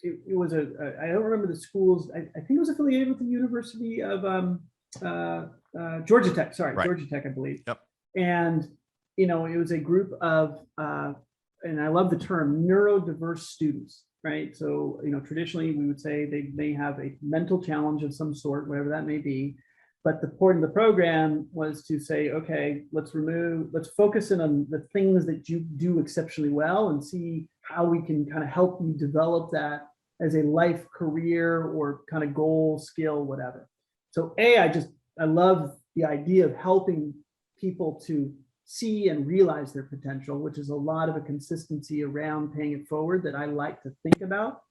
it was I don't remember the schools. I think it was affiliated with the University of Georgia Tech. Sorry, right. Georgia Tech, I believe. Yep. And it was a group of, and I love the term, neurodiverse students, right? So traditionally we would say they may have a mental challenge of some sort, whatever that may be. But the point of the program was to say, okay, let's focus in on the things that you do exceptionally well and see how we can kind of help you develop that as a life career or kind of goal, skill, whatever. So I love the idea of helping people to see and realize their potential, which is a lot of a consistency around paying it forward that I like to think about,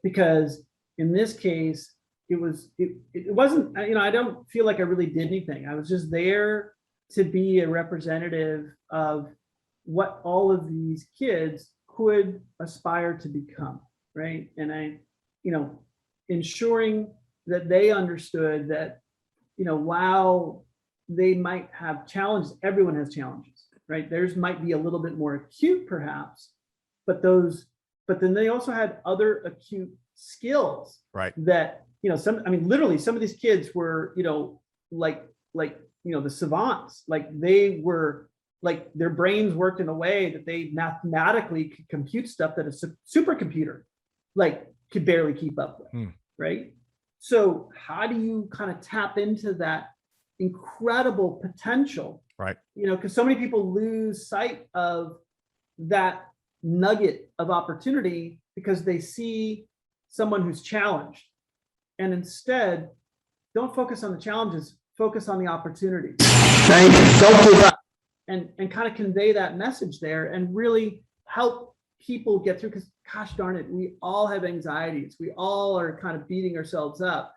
because in this case, it wasn't, I don't feel like I really did anything. I was just there to be a representative of what all of these kids could aspire to become, right? And ensuring that they understood that, while they might have challenges, everyone has challenges, right? Theirs might be a little bit more acute perhaps, but then they also had other acute skills, right? That, literally some of these kids were, the savants, like they were, like their brains worked in a way that they mathematically could compute stuff that a supercomputer could barely keep up with, right? So how do you kind of tap into that incredible potential, right? Because so many people lose sight of that nugget of opportunity because they see someone who's challenged, and instead don't focus on the challenges, focus on the opportunities. Don't give up, and kind of convey that message there and really help people get through, because gosh darn it, we all have anxieties. We all are kind of beating ourselves up.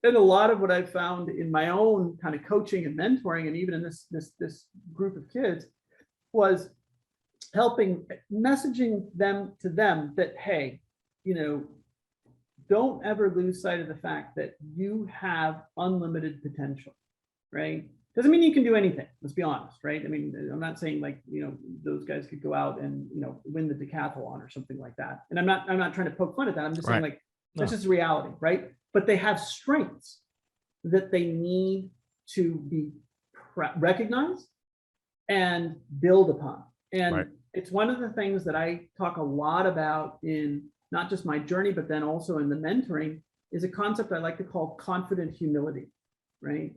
And a lot of what I've found in my own kind of coaching and mentoring, and even in this group of kids, was helping messaging them to them that, hey, don't ever lose sight of the fact that you have unlimited potential, right? Doesn't mean you can do anything. Let's be honest, right? I mean, I'm not saying like, those guys could go out and, win the decathlon or something like that. And I'm not trying to poke fun at that. I'm just saying like, that's just reality, right? But they have strengths that they need to be recognized and build upon. And it's one of the things that I talk a lot about in not just my journey, but then also in the mentoring, is a concept I like to call confident humility, right?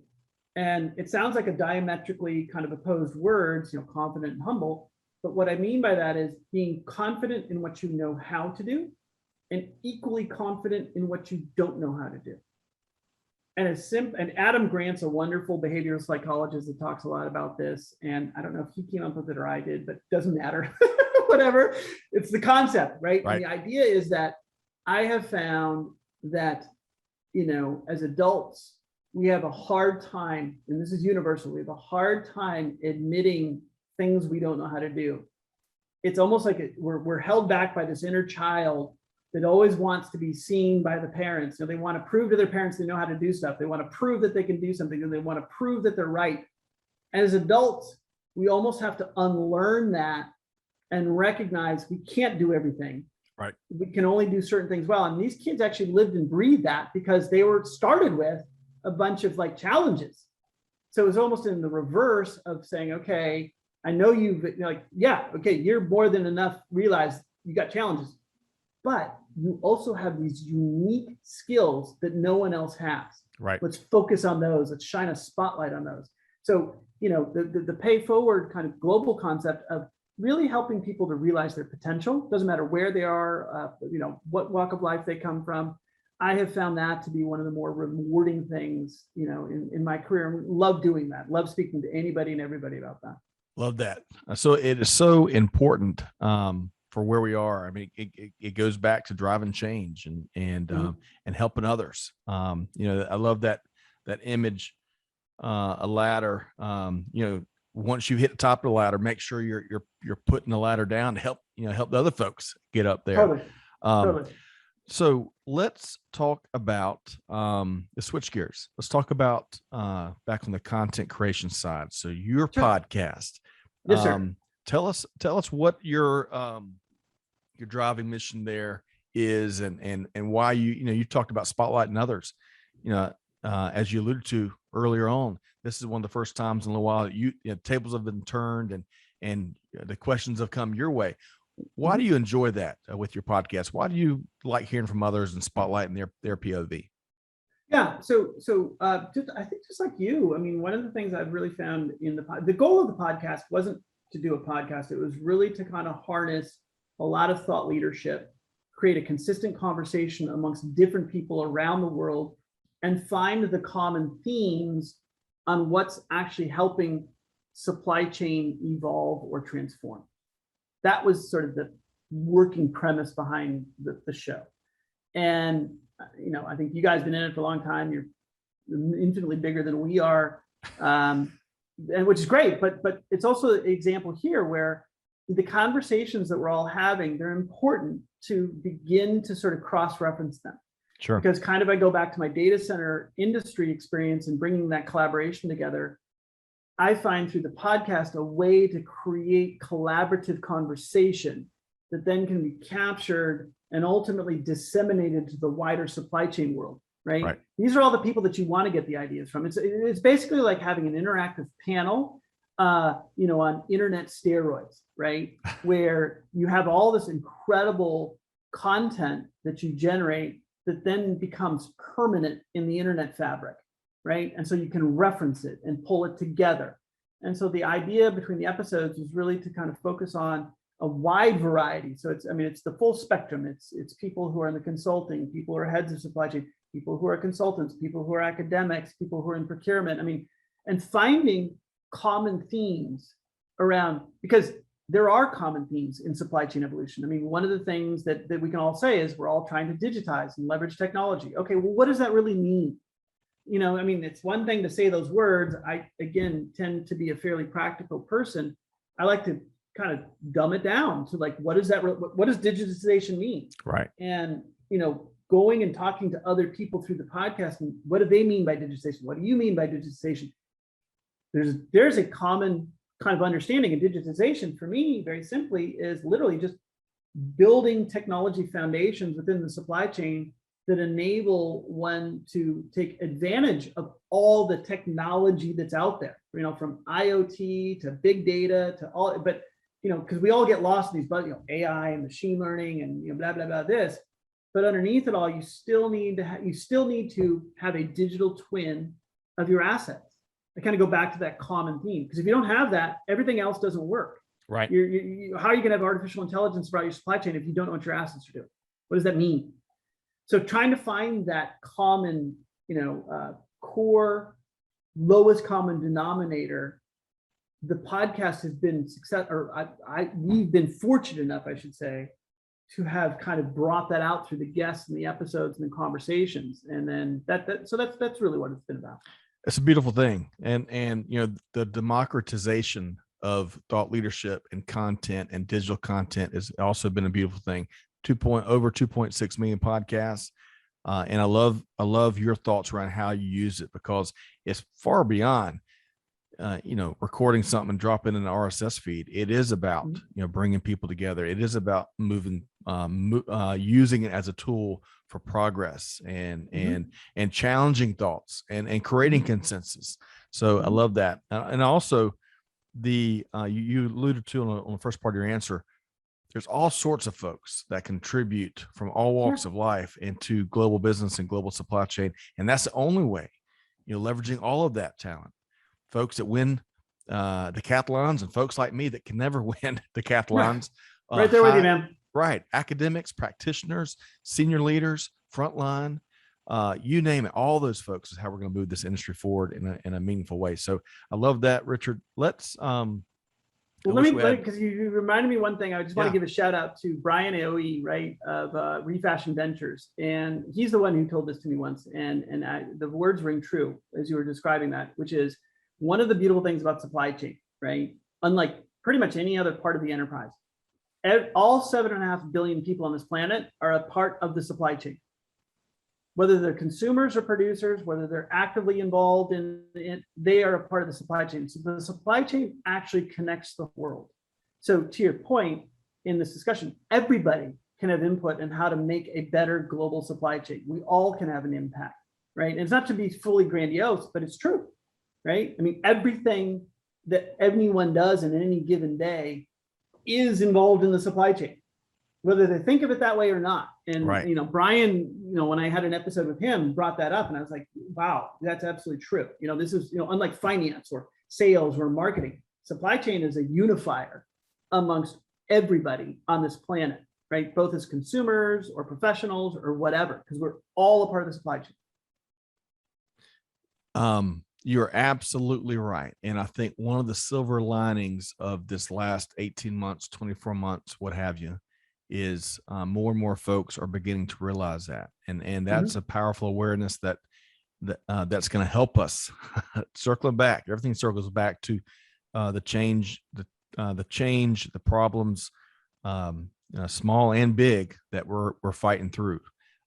And it sounds like a diametrically kind of opposed words, confident and humble. But what I mean by that is being confident in what you know how to do and equally confident in what you don't know how to do. And Adam Grant's a wonderful behavioral psychologist that talks a lot about this. And I don't know if he came up with it or I did, but it doesn't matter. Whatever. It's the concept, right? And the idea is that I have found that, as adults, we have a hard time, and this is universal, we have a hard time admitting things we don't know how to do. It's almost like we're held back by this inner child that always wants to be seen by the parents. They want to prove to their parents they know how to do stuff. They want to prove that they can do something, and they want to prove that they're right. And as adults, we almost have to unlearn that and recognize we can't do everything. Right. We can only do certain things well. And these kids actually lived and breathed that because they were started with a bunch of like challenges. So it was almost in the reverse of saying, okay, I know you're more than enough, realize you got challenges, but you also have these unique skills that no one else has. Right. Let's focus on those. Let's shine a spotlight on those. So, the pay forward kind of global concept of really helping people to realize their potential, doesn't matter where they are, what walk of life they come from. I have found that to be one of the more rewarding things, in my career. Love doing that. Love speaking to anybody and everybody about that. Love that. So it is so important for where we are. I mean, it goes back to driving change and helping others. I love that image, a ladder. Once you hit the top of the ladder, make sure you're putting the ladder down to help the other folks get up there. Totally. So let's talk about the switch gears. Let's talk about back on the content creation side. So your podcast. Yes, sir. Tell us what your driving mission there is, and why you talked about spotlighting others. As you alluded to earlier on, this is one of the first times in a while that tables have been turned and the questions have come your way. Why do you enjoy that with your podcast? Why do you like hearing from others and spotlighting their POV? Yeah. So I think just like you, I mean, one of the things I've really found in the goal of the podcast wasn't to do a podcast. It was really to kind of harness a lot of thought leadership, create a consistent conversation amongst different people around the world, and find the common themes on what's actually helping supply chain evolve or transform. That was sort of the working premise behind the show. And, I think you guys have been in it for a long time. You're infinitely bigger than we are, and which is great. But it's also an example here where the conversations that we're all having, they're important to begin to sort of cross-reference them. Sure. Because kind of I go back to my data center industry experience and bringing that collaboration together. I find through the podcast a way to create collaborative conversation that then can be captured and ultimately disseminated to the wider supply chain world, right? These are all the people that you want to get the ideas from. It's basically like having an interactive panel, on internet steroids, right? Where you have all this incredible content that you generate that then becomes permanent in the internet fabric. Right. And so you can reference it and pull it together. And so the idea between the episodes is really to kind of focus on a wide variety. So it's the full spectrum. It's people who are in the consulting, people who are heads of supply chain, people who are consultants, people who are academics, people who are in procurement. And finding common themes around, because there are common themes in supply chain evolution. One of the things that we can all say is we're all trying to digitize and leverage technology. Okay, well, what does that really mean? It's one thing to say those words. I, again, tend to be a fairly practical person. I like to kind of dumb it down to like, what does digitization mean? Right. And, going and talking to other people through the podcast, and what do they mean by digitization? What do you mean by digitization? There's a common kind of understanding of digitization for me, very simply, is literally just building technology foundations within the supply chain that enable one to take advantage of all the technology that's out there, from IoT to big data to all, but, because we all get lost in these, but, AI and machine learning and, blah, blah, blah, this, but underneath it all, you still need to have a digital twin of your assets. I kind of go back to that common theme, because if you don't have that, everything else doesn't work. Right. How are you going to have artificial intelligence about your supply chain if you don't know what your assets are doing? What does that mean? So trying to find that common, core, lowest common denominator, the podcast has been we've been fortunate enough, I should say, to have kind of brought that out through the guests and the episodes and the conversations. And then so that's really what it's been about. It's a beautiful thing. And the democratization of thought leadership and content and digital content has also been a beautiful thing. Over 2.6 million podcasts. And I love your thoughts around how you use it, because it's far beyond, recording something and dropping in an RSS feed. It is about, bringing people together. It is about using it as a tool for progress and challenging thoughts and creating consensus. So I love that. And also you alluded to on the first part of your answer, there's all sorts of folks that contribute from all walks of life into global business and global supply chain. And that's the only way, leveraging all of that talent, folks that win decathlons and folks like me that can never win decathlons. Right there with you, man. Right. Academics, practitioners, senior leaders, frontline, you name it. All those folks is how we're going to move this industry forward in a meaningful way. So I love that, Richard. Let's, because you reminded me one thing. I just want to give a shout out to Brian Aoe, right, of Refashion Ventures, and he's the one who told this to me once, and the words ring true as you were describing that, which is one of the beautiful things about supply chain, right? Unlike pretty much any other part of the enterprise, all 7.5 billion people on this planet are a part of the supply chain. Whether they're consumers or producers, whether they're actively involved in it, they are a part of the supply chain. So the supply chain actually connects the world. So to your point in this discussion, everybody can have input in how to make a better global supply chain. We all can have an impact, right? And it's not to be fully grandiose, but it's true, right? I mean, everything that anyone does in any given day is involved in the supply chain, whether they think of it that way or not. And, Brian, when I had an episode with him, brought that up, and I was like, wow, that's absolutely true. This is, unlike finance or sales or marketing, supply chain is a unifier amongst everybody on this planet, right? Both as consumers or professionals or whatever, because we're all a part of the supply chain. You're absolutely right. And I think one of the silver linings of this last 18 months, 24 months, what have you, is more and more folks are beginning to realize that. And that's a powerful awareness that's going to help us. Circling back, everything circles back to the change, the problems, small and big, that we're fighting through.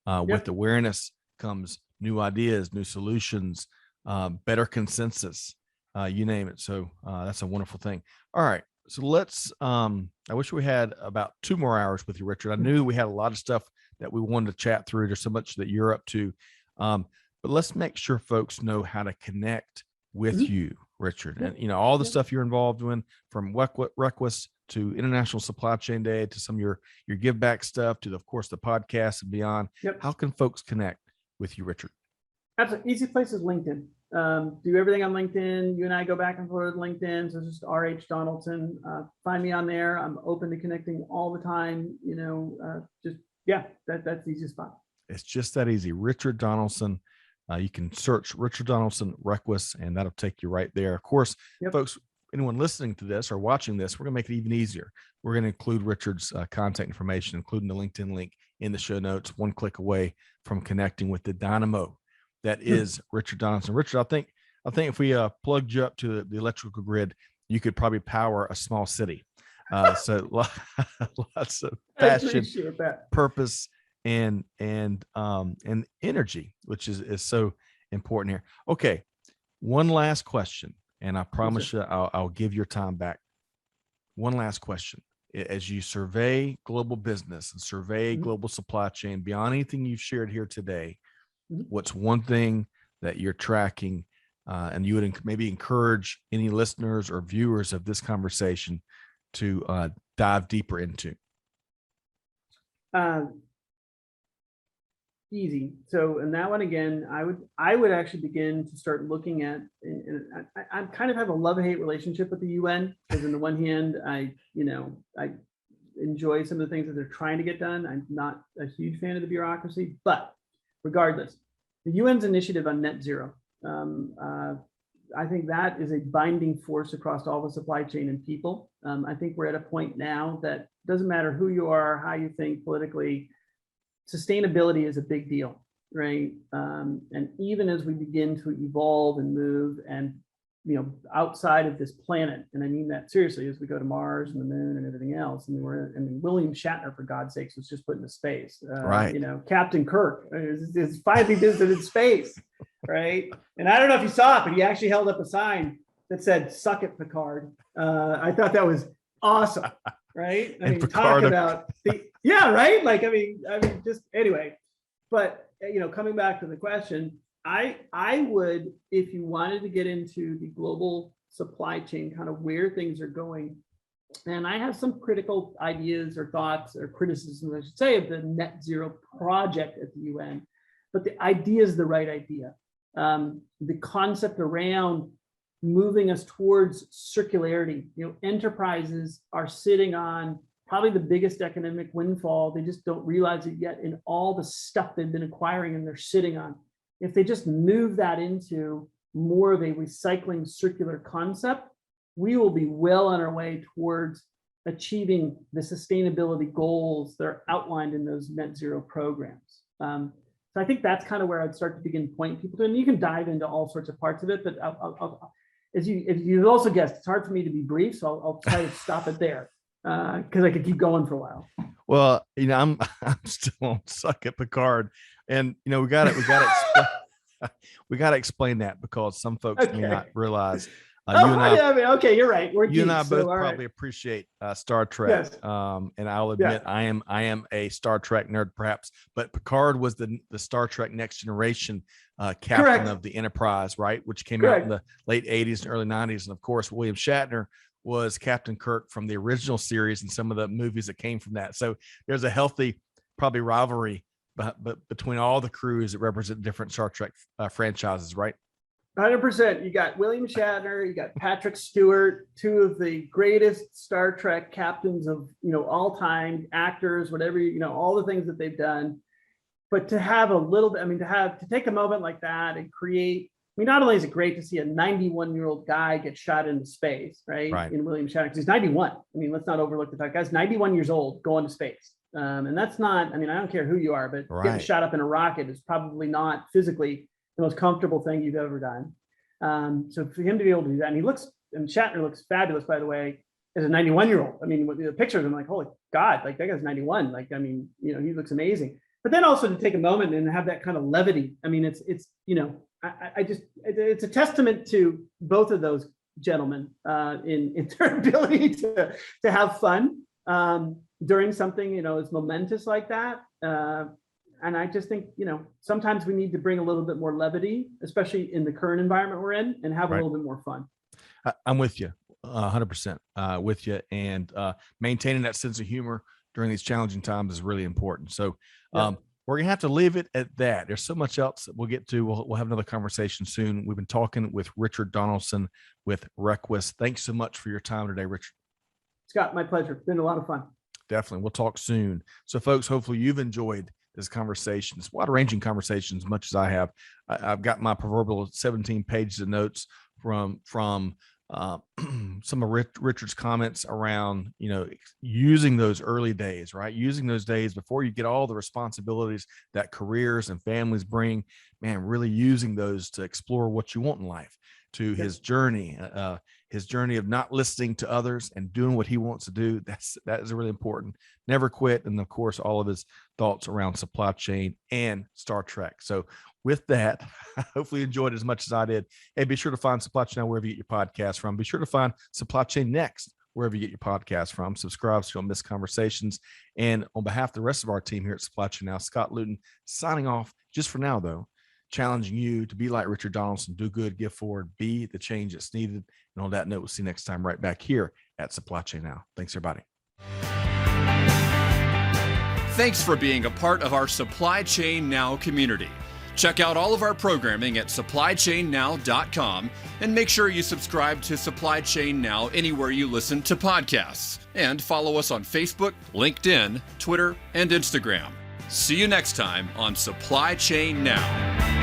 With awareness comes new ideas, new solutions, better consensus, you name it. So that's a wonderful thing. All right. So let's, I wish we had about 2 more hours with you, Richard. I knew we had a lot of stuff that we wanted to chat through. There's so much that you're up to. But let's make sure folks know how to connect with you, Richard. And, all the stuff you're involved in, from Requis to International Supply Chain Day, to some of your give back stuff, to, of course, the podcast and beyond. How can folks connect with you, Richard? Absolutely. Easy place is LinkedIn. Do everything on LinkedIn. You and I go back and forth with LinkedIn. So it's just RH Donaldson. Find me on there. I'm open to connecting all the time. That's the easiest spot. It's just that easy. Richard Donaldson. You can search Richard Donaldson Requis, and that'll take you right there. Of course, folks, anyone listening to this or watching this, we're going to make it even easier. We're going to include Richard's contact information, including the LinkedIn link in the show notes, one click away from connecting with the dynamo that is Richard Donaldson. Richard, I think if we plugged you up to the electrical grid, you could probably power a small city. So lots of I passion, appreciate that. purpose, and energy, which is so important here. Okay, one last question, and I promise you I'll give your time back. One last question. As you survey global business and survey global supply chain, beyond anything you've shared here today, what's one thing that you're tracking and you would maybe encourage any listeners or viewers of this conversation to dive deeper into? Easy. So, and that one again, I would actually begin to start looking at, and I kind of have a love-hate relationship with the UN, because on the one hand, I enjoy some of the things that they're trying to get done. I'm not a huge fan of the bureaucracy, but regardless, the UN's initiative on net zero, I think that is a binding force across all the supply chain and people. I think we're at a point now that doesn't matter who you are, how you think politically, sustainability is a big deal, right? And even as we begin to evolve and move and, outside of this planet, and I mean that seriously, as we go to Mars and the moon and everything else, William Shatner, for God's sakes, was just put into space. Right. Captain Kirk is finally visited space, right? And I don't know if you saw it, but he actually held up a sign that said, "Suck it, Picard." I thought that was awesome, right? I mean, talk about yeah, right? Like, I mean, just anyway. But coming back to the question, I would, if you wanted to get into the global supply chain, kind of where things are going, and I have some critical ideas or thoughts or criticisms, I should say, of the net zero project at the UN, but the idea is the right idea. The concept around moving us towards circularity. Enterprises are sitting on probably the biggest economic windfall. They just don't realize it yet in all the stuff they've been acquiring and they're sitting on. If they just move that into more of a recycling circular concept, we will be well on our way towards achieving the sustainability goals that are outlined in those net zero programs. So I think that's kind of where I'd start to begin pointing people to, and you can dive into all sorts of parts of it, but if you've also guessed, it's hard for me to be brief, so I'll try to stop it there, because I could keep going for a while. Well, I'm still on Suck It, Picard, and we got to explain that, because some folks may not realize. You and I, okay, you're right. You and I both probably appreciate Star Trek, yes. And I'll admit I am a Star Trek nerd, perhaps, but Picard was the Star Trek Next Generation captain Correct. Of the Enterprise, right, which came Correct. Out in the late 80s and early 90s, and of course William Shatner was Captain Kirk from the original series and some of the movies that came from that. So there's a healthy, probably rivalry, but between all the crews that represent different Star Trek franchises, right? 100%. You got William Shatner, you got Patrick Stewart, two of the greatest Star Trek captains of all time, actors, whatever, all the things that they've done. But to have a little bit, to take a moment like that and create, not only is it great to see a 91-year-old guy get shot into space, right? In William Shatner, because he's 91. Let's not overlook the fact, guy's 91 years old going to space. And that's not, I don't care who you are, but getting shot up in a rocket is probably not physically the most comfortable thing you've ever done. So for him to be able to do that, and Shatner looks fabulous, by the way, as a 91-year-old. With the pictures, I'm like, holy God, like that guy's 91. He looks amazing. But then also to take a moment and have that kind of levity. It's a testament to both of those gentlemen in their ability to have fun during something, as momentous like that. And I just think, sometimes we need to bring a little bit more levity, especially in the current environment we're in, and have a little bit more fun. I'm with you 100% with you. And maintaining that sense of humor during these challenging times is really important. So we're going to have to leave it at that. There's so much else that we'll get to. We'll have another conversation soon. We've been talking with Richard Donaldson with Requis. Thanks so much for your time today, Richard. Scott, my pleasure. It's been a lot of fun. Definitely. We'll talk soon. So folks, hopefully you've enjoyed this conversation, this wide-ranging conversation, as much as I have. I've got my proverbial 17 pages of notes from some of Richard's comments around, using those early days, right? Using those days before you get all the responsibilities that careers and families bring, man, really using those to explore what you want in life. to his journey of not listening to others and doing what he wants to do. That is really important. Never quit. And of course, all of his thoughts around supply chain and Star Trek. So with that, hopefully you enjoyed it as much as I did. Hey, be sure to find Supply Chain Now wherever you get your podcast from. Be sure to find Supply Chain Next wherever you get your podcast from. Subscribe so you don't miss conversations. And on behalf of the rest of our team here at Supply Chain Now, Scott Luton signing off just for now, though, challenging you to be like Richard Donaldson, do good, give forward, be the change that's needed. And on that note, we'll see you next time right back here at Supply Chain Now. Thanks, everybody. Thanks for being a part of our Supply Chain Now community. Check out all of our programming at supplychainnow.com and make sure you subscribe to Supply Chain Now anywhere you listen to podcasts. And follow us on Facebook, LinkedIn, Twitter, and Instagram. See you next time on Supply Chain Now.